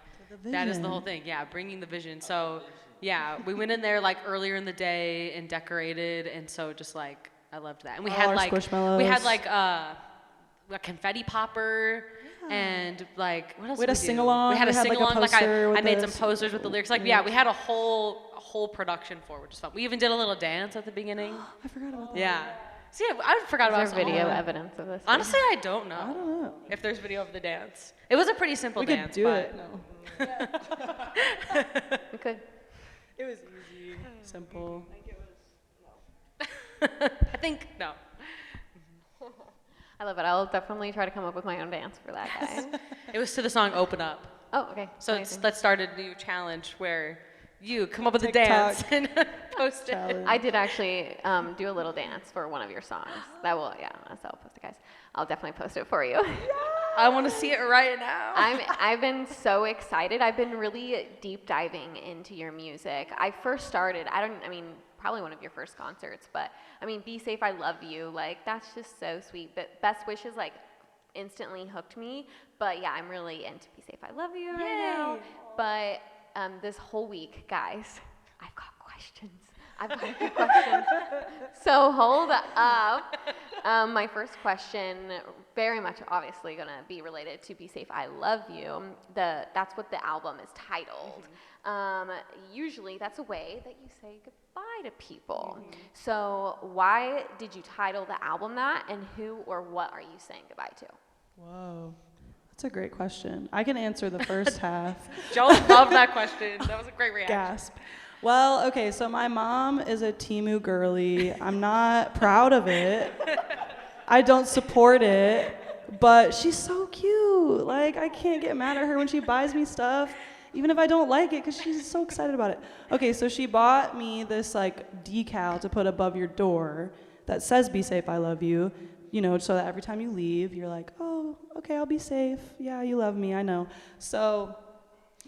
E: that is the whole thing. Yeah, bringing the vision. So, we went in there like earlier in the day and decorated, and so just like I loved that. And we had like a confetti popper. And like, what else?
B: We had a sing along.
E: We had a sing along. Like I made some
B: this.
E: posters with the lyrics. Like, we had a whole production for it, which is fun. We even did a little dance at the beginning.
B: I forgot about that.
E: Yeah. See, I forgot about
C: there video evidence of this?
E: Honestly, I don't know.
B: I don't know.
E: If there's video of the dance. It was a pretty simple
B: We
E: dance.
B: could do it. No.
C: We could.
B: It was easy, simple.
E: I think no.
C: I love it. I'll definitely try to come up with my own dance for that guy.
E: It was to the song "Open Up."
C: Oh, okay.
E: So
C: Amazing.
E: let's start a new challenge where you come up with a
B: TikTok
E: dance and post it.
C: I did actually do a little dance for one of your songs. That will, so I'll post it, guys. I'll definitely post it for you.
E: I want to see it right now.
C: I've been so excited. I've been really deep diving into your music. I first started, probably one of your first concerts, but Be Safe, I Love You, like that's just so sweet. But Best Wishes like instantly hooked me. But yeah, I'm really into Be Safe, I Love You right now. But this whole week, guys, I've got questions. I've got a few questions. So hold up. My first question, very much obviously going to be related to Be Safe, I Love You. That's what the album is titled. Usually that's a way that you say goodbye to people. So why did you title the album that, and who or what are you saying goodbye to?
B: Whoa. That's a great question. I can answer the first half.
E: Jones loved that question. That was a great reaction.
B: Gasp. Well, okay, so my mom is a Temu girly. I'm not proud of it. I don't support it, but she's so cute. Like, I can't get mad at her when she buys me stuff, even if I don't like it, because she's so excited about it. Okay, so she bought me this, like, decal to put above your door that says "Be safe, I love you," you know, so that every time you leave, you're like, oh, okay, I'll be safe. Yeah, you love me, I know. So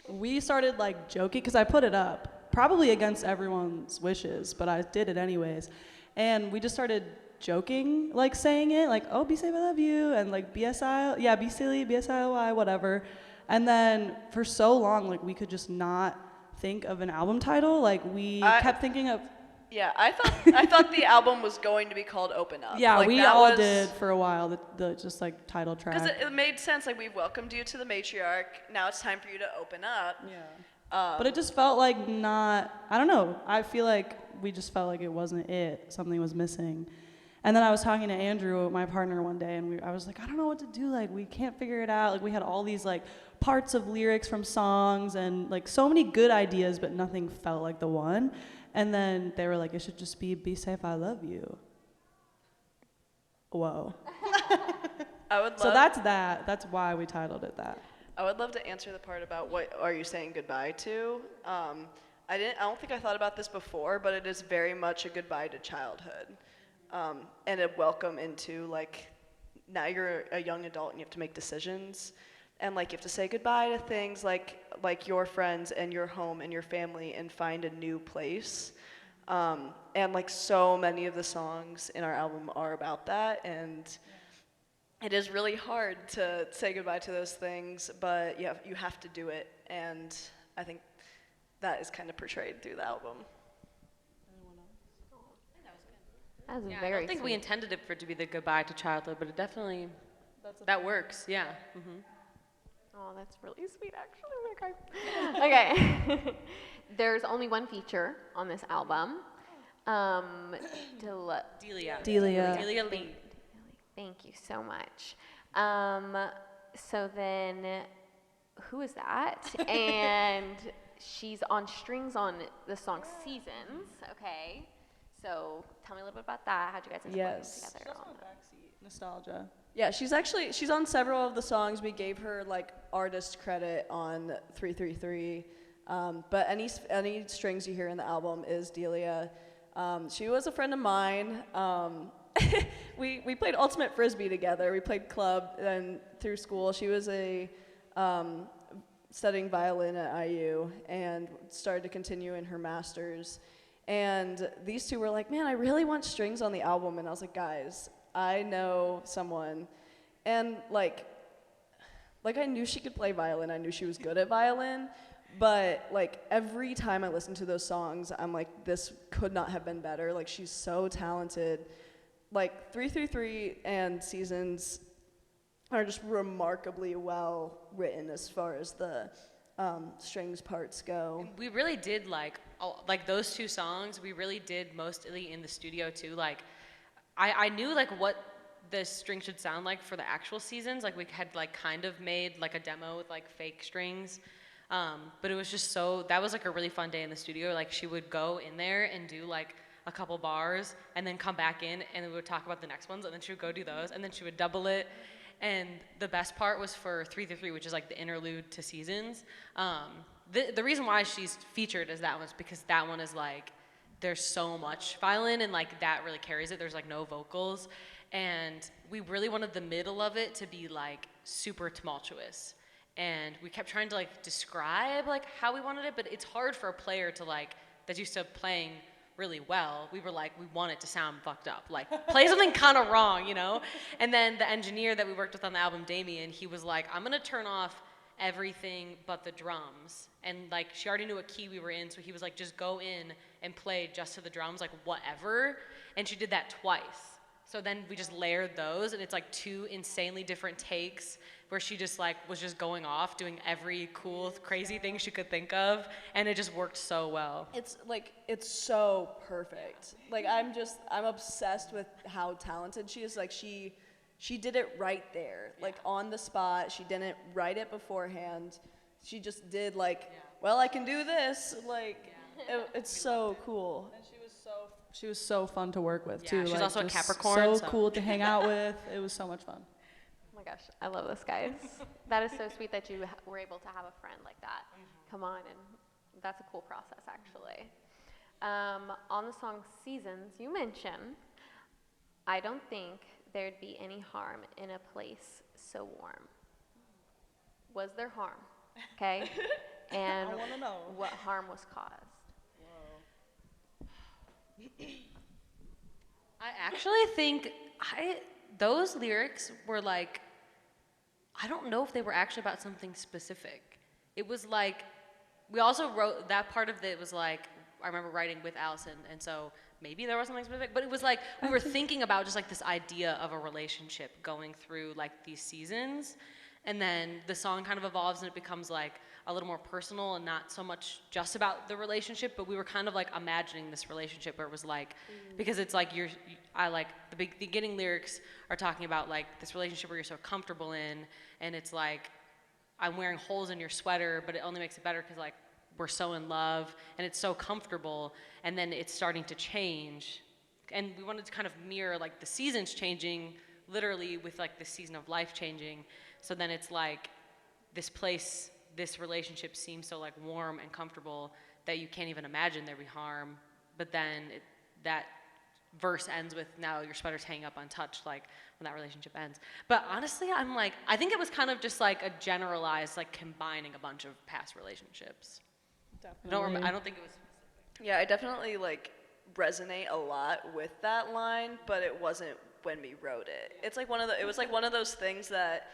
B: we started like joking, because I put it up, probably against everyone's wishes, but I did it anyways. And we just started joking, like saying it, like, oh, be safe, I love you, and like BSI, yeah, be silly, BSILY, whatever. And then for so long, like we could just not think of an album title. Like we kept thinking of.
D: Yeah, I thought the album was going to be called Open Up.
B: Yeah,
D: like,
B: we all did for a while, the just like title track.
D: Because it made sense, like we've welcomed you to the Matriarch, now it's time for you to open up.
B: Yeah. But it just felt like not, I don't know, I feel like we just felt like it wasn't it, something was missing. And then I was talking to Andrew, my partner, one day, and I was like, I don't know what to do, like we can't figure it out. Like we had all these like parts of lyrics from songs and like so many good ideas, but nothing felt like the one. And then they were like, it should just be safe, I love you. Whoa.
D: I would love,
B: so that's why we titled it that.
D: I would love to answer the part about what are you saying goodbye to. I don't think I thought about this before, but it is very much a goodbye to childhood. And a welcome into like, now you're a young adult and you have to make decisions. And like you have to say goodbye to things like your friends and your home and your family and find a new place. And like so many of the songs in our album are about that. And it is really hard to say goodbye to those things, but yeah, you have to do it. And I think that is kind of portrayed through the album.
C: That was
E: Yeah,
C: very
E: I don't think we
C: sweet.
E: intended it for it to be the goodbye to childhood, but it definitely, that works, yeah. Mm-hmm.
C: Oh, that's really sweet, actually. Okay. There's only one feature on this album.
E: Delia.
B: Delia.
E: Delia Lee.
C: Thank you so much. So then, who is that? And she's on strings on the song Seasons, okay? So tell me a little bit about that. How'd you guys end up working together on that?
B: Nostalgia.
A: Yeah, she's on several of the songs. We gave her like artist credit on 333, but any strings you hear in the album is Delia. She was a friend of mine. We played ultimate frisbee together. We played club and through school. She was studying violin at IU and started to continue in her master's. And these two were like, man, I really want strings on the album. And I was like, guys, I know someone. And like I knew she could play violin. I knew she was good at violin. But like every time I listen to those songs, I'm like, this could not have been better. Like she's so talented. Like 333 and Seasons are just remarkably well written as far as the strings parts go.
E: We really did like those two songs, we really did mostly in the studio too. Like I knew like what the string should sound like for the actual Seasons. Like we had like kind of made like a demo with like fake strings. But it was just that was like a really fun day in the studio. Like she would go in there and do like a couple bars and then come back in and we would talk about the next ones and then she would go do those and then she would double it. And the best part was for 333, which is like the interlude to Seasons. The reason why she's featured as that one is because that one is like, there's so much violin and like that really carries it. There's like no vocals. And we really wanted the middle of it to be like super tumultuous. And we kept trying to like describe like how we wanted it, but it's hard for a player to like, that's used to playing really well. We were like, we want it to sound fucked up. Like, play something kind of wrong, you know? And then the engineer that we worked with on the album, Damien, he was like, I'm gonna turn off everything but the drums. And like, she already knew what key we were in, so he was like, just go in and play just to the drums, like whatever. And she did that twice. So then we just layered those, and it's like two insanely different takes where she just like was just going off, doing every cool, crazy thing she could think of, and it just worked so well.
A: It's like, it's so perfect. Like I'm obsessed with how talented she is. Like she did it right there, like on the spot. She didn't write it beforehand. She just did like, well, I can do this. Like, it's so cool.
B: And she was so fun to work with too.
E: She's
B: like,
E: also a
B: just
E: Capricorn.
B: So cool to hang out with. It was so much fun.
C: Oh my gosh, I love this, guys. That is so sweet that you were able to have a friend like that come on, and that's a cool process, actually. On the song Seasons, you mentioned I don't think there'd be any harm in a place so warm. Was there harm? Okay? And
A: I wanna know.
C: what harm was caused?
E: I actually think those lyrics were like, I don't know if they were actually about something specific. It was like, we also wrote, that part of it was like, I remember writing with Allison, and so maybe there was something specific, but it was like, we were thinking about just like this idea of a relationship going through like these seasons, and then the song kind of evolves and it becomes like a little more personal and not so much just about the relationship, but we were kind of like imagining this relationship where it was like, because it's like I like the beginning lyrics are talking about like this relationship where you're so comfortable in, and it's like, I'm wearing holes in your sweater, but it only makes it better because like we're so in love and it's so comfortable, and then it's starting to change, and we wanted to kind of mirror like the seasons changing literally with like the season of life changing. So then it's like this place, this relationship seems so like warm and comfortable that you can't even imagine there be harm, but then that verse ends with, now your sweater's hanging up untouched, like when that relationship ends. But honestly, I'm like, I think it was kind of just like a generalized, like combining a bunch of past relationships.
A: Definitely.
E: I don't think it was.
G: Yeah, I definitely like resonate a lot with that line, but it wasn't when we wrote it. It's like it was like one of those things that,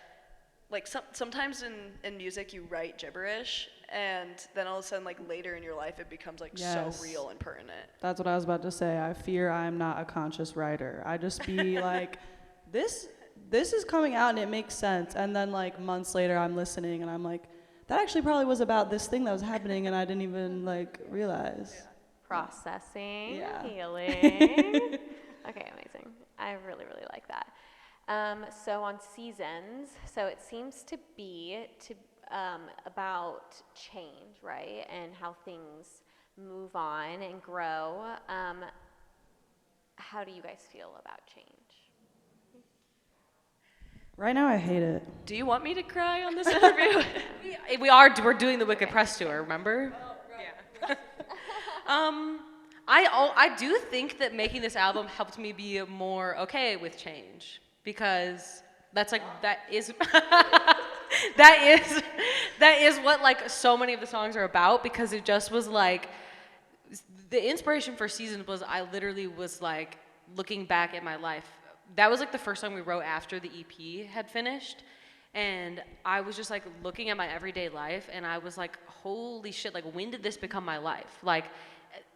G: like sometimes in music you write gibberish, and then all of a sudden like later in your life it becomes like
B: Yes.
G: so real and pertinent.
B: That's what I was about to say. I fear I'm not a conscious writer. I just be like, this is coming out and it makes sense. And then like months later I'm listening and I'm like, that actually probably was about this thing that was happening and I didn't even like realize.
C: Processing,
B: Yeah.
C: healing. Okay, amazing. I really, really like that. So on seasons, so it seems to be about change, right? And how things move on and grow. How do you guys feel about change?
B: Right now I hate it.
G: Do you want me to cry on this interview?
E: We're doing the Wicked Press tour, remember? Yeah. I do think that making this album helped me be more okay with change, because that is that is what like so many of the songs are about, because it just was like the inspiration for Seasons was, I literally was like looking back at my life. That was like the first song we wrote after the EP had finished, and I was just like looking at my everyday life, and I was like, holy shit, like when did this become my life? Like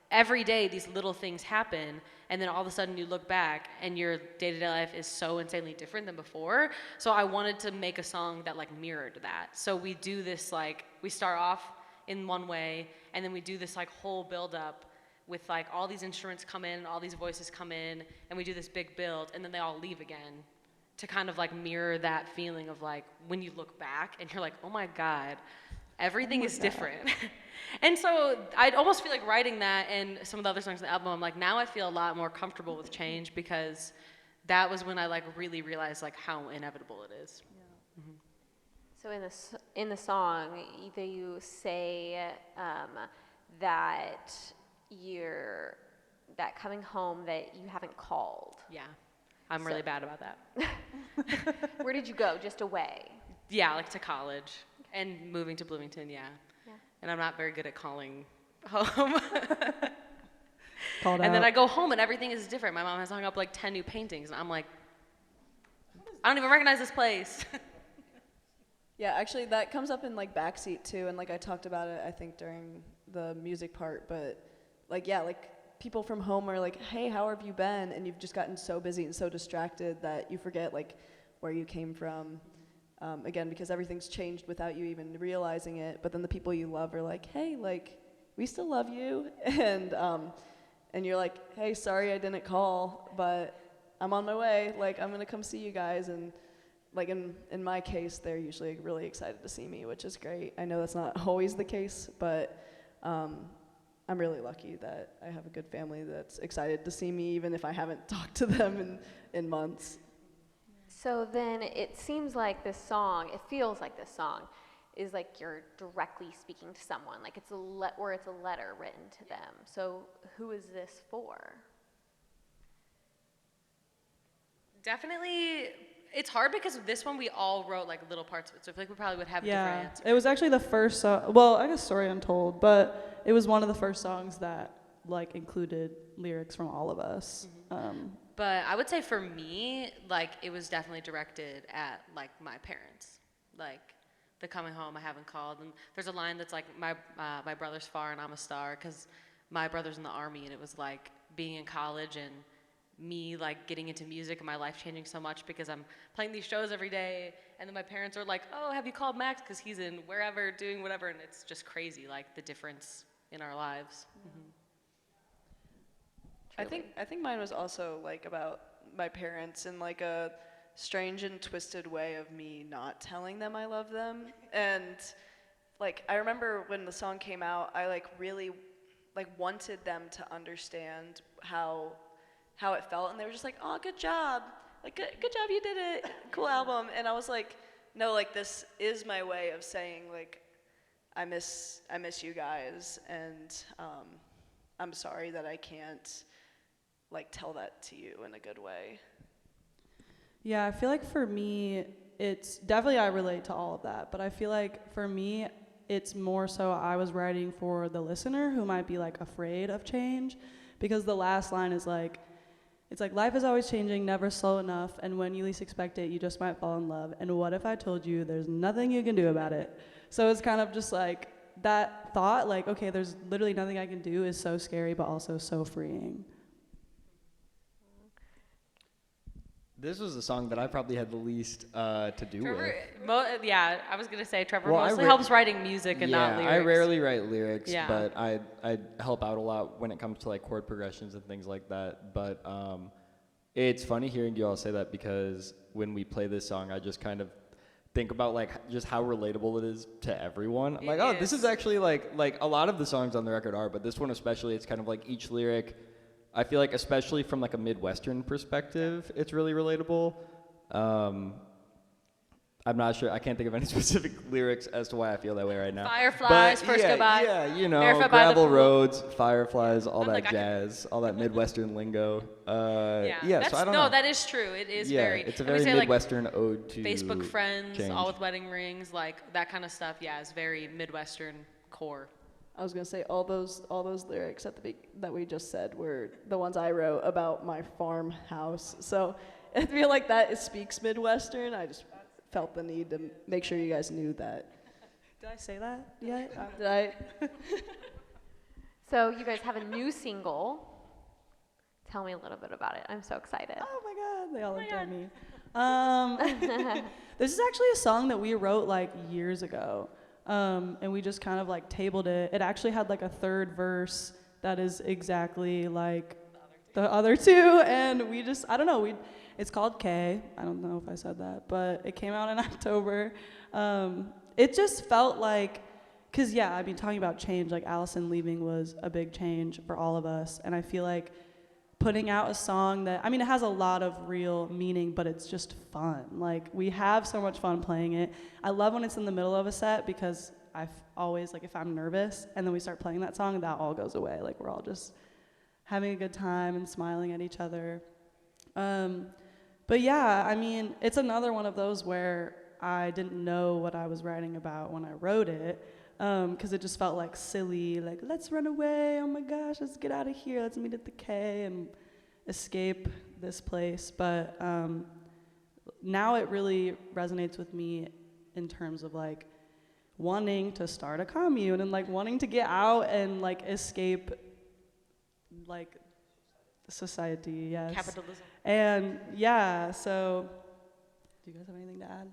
E: every day these little things happen, and then all of a sudden you look back and your day-to-day life is so insanely different than before. So I wanted to make a song that like mirrored that. So we do this, like we start off in one way, and then we do this like whole build up with like all these instruments come in, all these voices come in, and we do this big build, and then they all leave again, to kind of like mirror that feeling of like when you look back and you're like, oh my God, everything is different. And so I'd almost feel like writing that and some of the other songs on the album, I'm like, now I feel a lot more comfortable with change, because that was when I like really realized like how inevitable it is.
C: Yeah. Mm-hmm. So in the song, either you say that that coming home that you haven't called.
E: Yeah, I'm really bad about that.
C: Where did you go? Just away?
E: Yeah, like to college and moving to Bloomington, yeah. And I'm not very good at calling home.
B: Called
E: and then
B: out.
E: I go home and everything is different. My mom has hung up like 10 new paintings, and I'm like, I don't even recognize this place.
A: Yeah, actually, that comes up in like Backseat too, and like I talked about it, I think during the music part. But like, yeah, like people from home are like, "Hey, how have you been?" And you've just gotten so busy and so distracted that you forget like where you came from. Again, because everything's changed without you even realizing it. But then the people you love are like, "Hey, like we still love you," and you're like, "Hey, sorry I didn't call, but I'm on my way. Like I'm gonna come see you guys." And like in my case, they're usually really excited to see me, which is great. I know that's not always the case, but I'm really lucky that I have a good family that's excited to see me, even if I haven't talked to them in months.
C: So then it seems like this song, it feels like this song is like you're directly speaking to someone, like it's or it's a letter written to them. So who is this for?
E: Definitely, it's hard because this one we all wrote like little parts of it, so I feel like we probably would have a different answer.
B: It was actually the first song. Well, I guess Story Untold, but it was one of the first songs that like included lyrics from all of us.
E: But I would say for me, like it was definitely directed at like my parents, like the coming home I haven't called, and there's a line that's like my brother's far and I'm a star, because my brother's in the army, and it was like being in college and me like getting into music and my life changing so much because I'm playing these shows every day, and then my parents are like, oh, have you called Max, because he's in wherever doing whatever, and it's just crazy like the difference in our lives.
G: I think mine was also like about my parents in like a strange and twisted way of me not telling them I love them. And like I remember when the song came out, I like really like wanted them to understand how it felt, and they were just like, "Oh, good job. Like good job, you did it. Cool album." And I was like, "No, like this is my way of saying like I miss you guys, and I'm sorry that I can't like tell that to you in a good way."
B: Yeah, I feel like for me, it's definitely I relate to all of that, but I feel like for me, it's more so I was writing for the listener who might be like afraid of change, because the last line is like, it's like, life is always changing, never slow enough, and when you least expect it, you just might fall in love. And what if I told you there's nothing you can do about it? So it's kind of just like that thought, like, okay, there's literally nothing I can do, is so scary, but also so freeing.
F: This was the song that I probably had the least to do
E: Trevor,
F: with.
E: yeah, I was gonna say Trevor
F: Well,
E: mostly helps writing music and not lyrics.
F: I rarely write lyrics,
E: Yeah.
F: but I help out a lot when it comes to like chord progressions and things like that. But it's funny hearing you all say that, because when we play this song, I just kind of think about like just how relatable it is to everyone. I'm like, oh, this is actually like a lot of the songs on the record are, but this one especially, it's kind of like each lyric, I feel like, especially from like a Midwestern perspective, it's really relatable. I'm not sure. I can't think of any specific lyrics as to why I feel that way right now.
E: Fireflies,
F: But
E: first
F: yeah,
E: goodbye.
F: Yeah, you know,
E: Barefoot by the
F: gravel
E: pool.
F: roads, fireflies, all
E: I'm
F: that
E: like, I can-
F: jazz, all that Midwestern lingo.
E: That's,
F: so I don't know.
E: that is true. It is
F: Yeah,
E: very.
F: it's a
E: and we
F: very
E: say,
F: Midwestern ode to
E: like, Facebook friends,
F: change.
E: all with wedding rings, like that kind of stuff. Yeah, it's very Midwestern core.
A: I was gonna say all those lyrics at the that we just said were the ones I wrote about my farmhouse. So I feel like that speaks Midwestern. I just felt the need to make sure you guys knew that.
B: Did I say that yet?
A: Did I?
C: So you guys have a new single. Tell me a little bit about it. I'm so excited.
B: Oh my God, they all looked at me. This is actually a song that we wrote like years ago. And we just kind of like tabled it. It actually had like a third verse that is exactly like the other two. And we just, I don't know, it's called K. I don't know if I said that, but it came out in October. It just felt like, cause yeah, I mean, talking about change, like Allison leaving was a big change for all of us. And I feel like putting out a song that, I mean, it has a lot of real meaning, but it's just fun. Like, we have so much fun playing it. I love when it's in the middle of a set, because I've always, like, if I'm nervous and then we start playing that song, that all goes away. Like, we're all just having a good time and smiling at each other. But yeah, I mean, it's another one of those where I didn't know what I was writing about when I wrote it. Because it just felt like silly, like, let's run away, oh my gosh, let's get out of here, let's meet at the K and escape this place. But now it really resonates with me in terms of like wanting to start a commune and like wanting to get out and like escape like society, yes.
E: Capitalism.
B: And yeah, so do you guys have anything to add?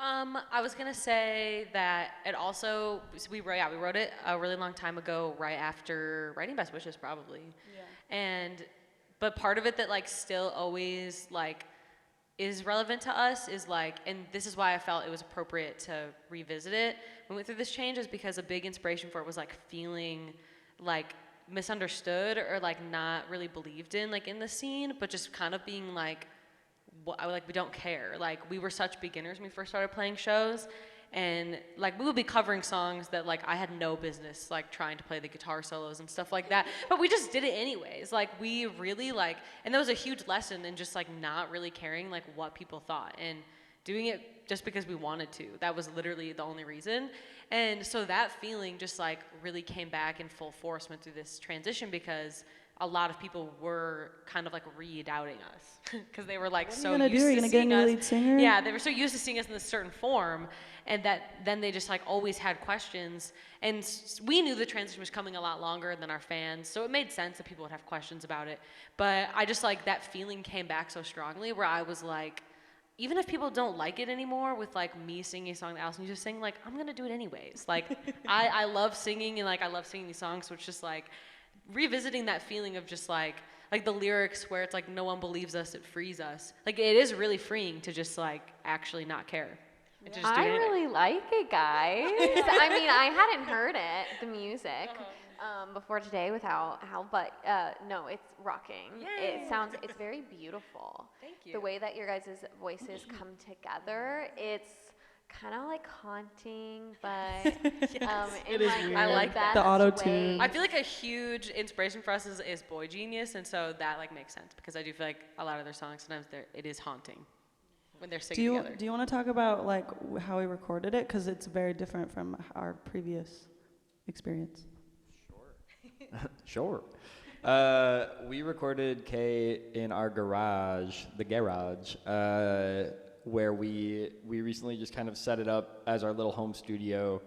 E: I was gonna say that it also, so we wrote it a really long time ago, right after writing Best Wishes, probably. Yeah. But part of it that like still always like is relevant to us is like, and this is why I felt it was appropriate to revisit it when we went through this change, is because a big inspiration for it was like feeling like misunderstood or like not really believed in like in the scene, but just kind of being like, we don't care. Like, we were such beginners when we first started playing shows, And like we would be covering songs that like I had no business like trying to play the guitar solos and stuff like that, but we just did it anyways. Like we really like, and that was a huge lesson in just like not really caring like what people thought and doing it just because we wanted to. That was literally the only reason. And so that feeling just like really came back in full force went through this transition because a lot of people were kind of like re-doubting us because they were like so used to seeing us. Are you gonna get a new lead singer? Yeah, they were so used to seeing us in this certain form, and that then they just like always had questions. And we knew the transition was coming a lot longer than our fans, so it made sense that people would have questions about it. But I just like that feeling came back so strongly where I was like, even if people don't like it anymore with like me singing a song that Allison used to sing, like I'm gonna do it anyways. Like I love singing and like I love singing these songs, so it's just like revisiting that feeling of just like the lyrics where it's like no one believes us, it frees us. Like it is really freeing to just like actually not care. And just do
C: I
E: it anyway.
C: really like it, guys. I mean, I hadn't heard it, the music, before today with but no, it's rocking.
E: Yay.
C: It's very beautiful.
E: Thank you.
C: The way that your guys' voices come together, it's kind of like haunting, but
A: It is weird.
E: I like that.
A: The auto-tune.
E: I feel like a huge inspiration for us is Boy Genius, and so that like makes sense because I do feel like a lot of their songs sometimes it is haunting when they're singing together.
B: Do you want to talk about like how we recorded it? Because it's very different from our previous experience.
F: Sure. We recorded K in our garage, the garage, where we recently just kind of set it up as our little home studio,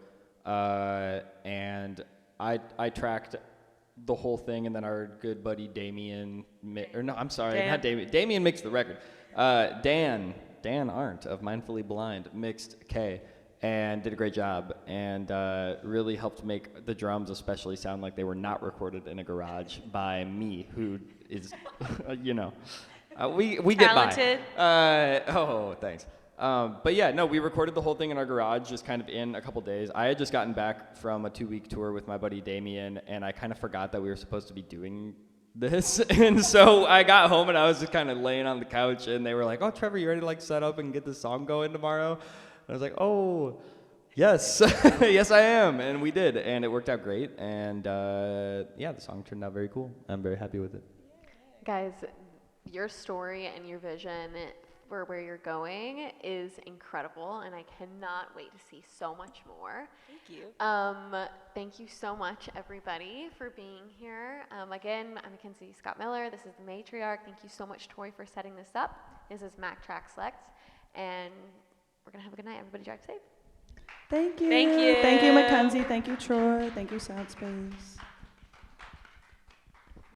F: and I tracked the whole thing, and then our good buddy Damien, not Damien. Damien mixed the record. Dan Arndt of Mindfully Blind mixed K and did a great job, and really helped make the drums especially sound like they were not recorded in a garage by me, who is, we get
E: Talented.
F: by. Thanks. But yeah, no, we recorded the whole thing in our garage just kind of in a couple days. I had just gotten back from a 2-week tour with my buddy Damien, and I kind of forgot that we were supposed to be doing this. And so I got home and I was just kind of laying on the couch, and they were like, "Oh, Trevor, you ready to like set up and get this song going tomorrow?" And I was like, "Oh, yes, yes I am." And we did, and it worked out great. And yeah, the song turned out very cool. I'm very happy with it.
C: Guys, your story and your vision for where you're going is incredible, and I cannot wait to see so much more.
E: Thank you.
C: Thank you so much, everybody, for being here. Again, I'm Mackenzie Scott Miller. This is the Matriarch. Thank you so much, Tori, for setting this up. This is Matriarch Select, and we're going to have a good night. Everybody drive safe.
B: Thank you.
E: Thank you.
B: Thank you, Mackenzie. Thank you, Troy. Thank you, Soundspace.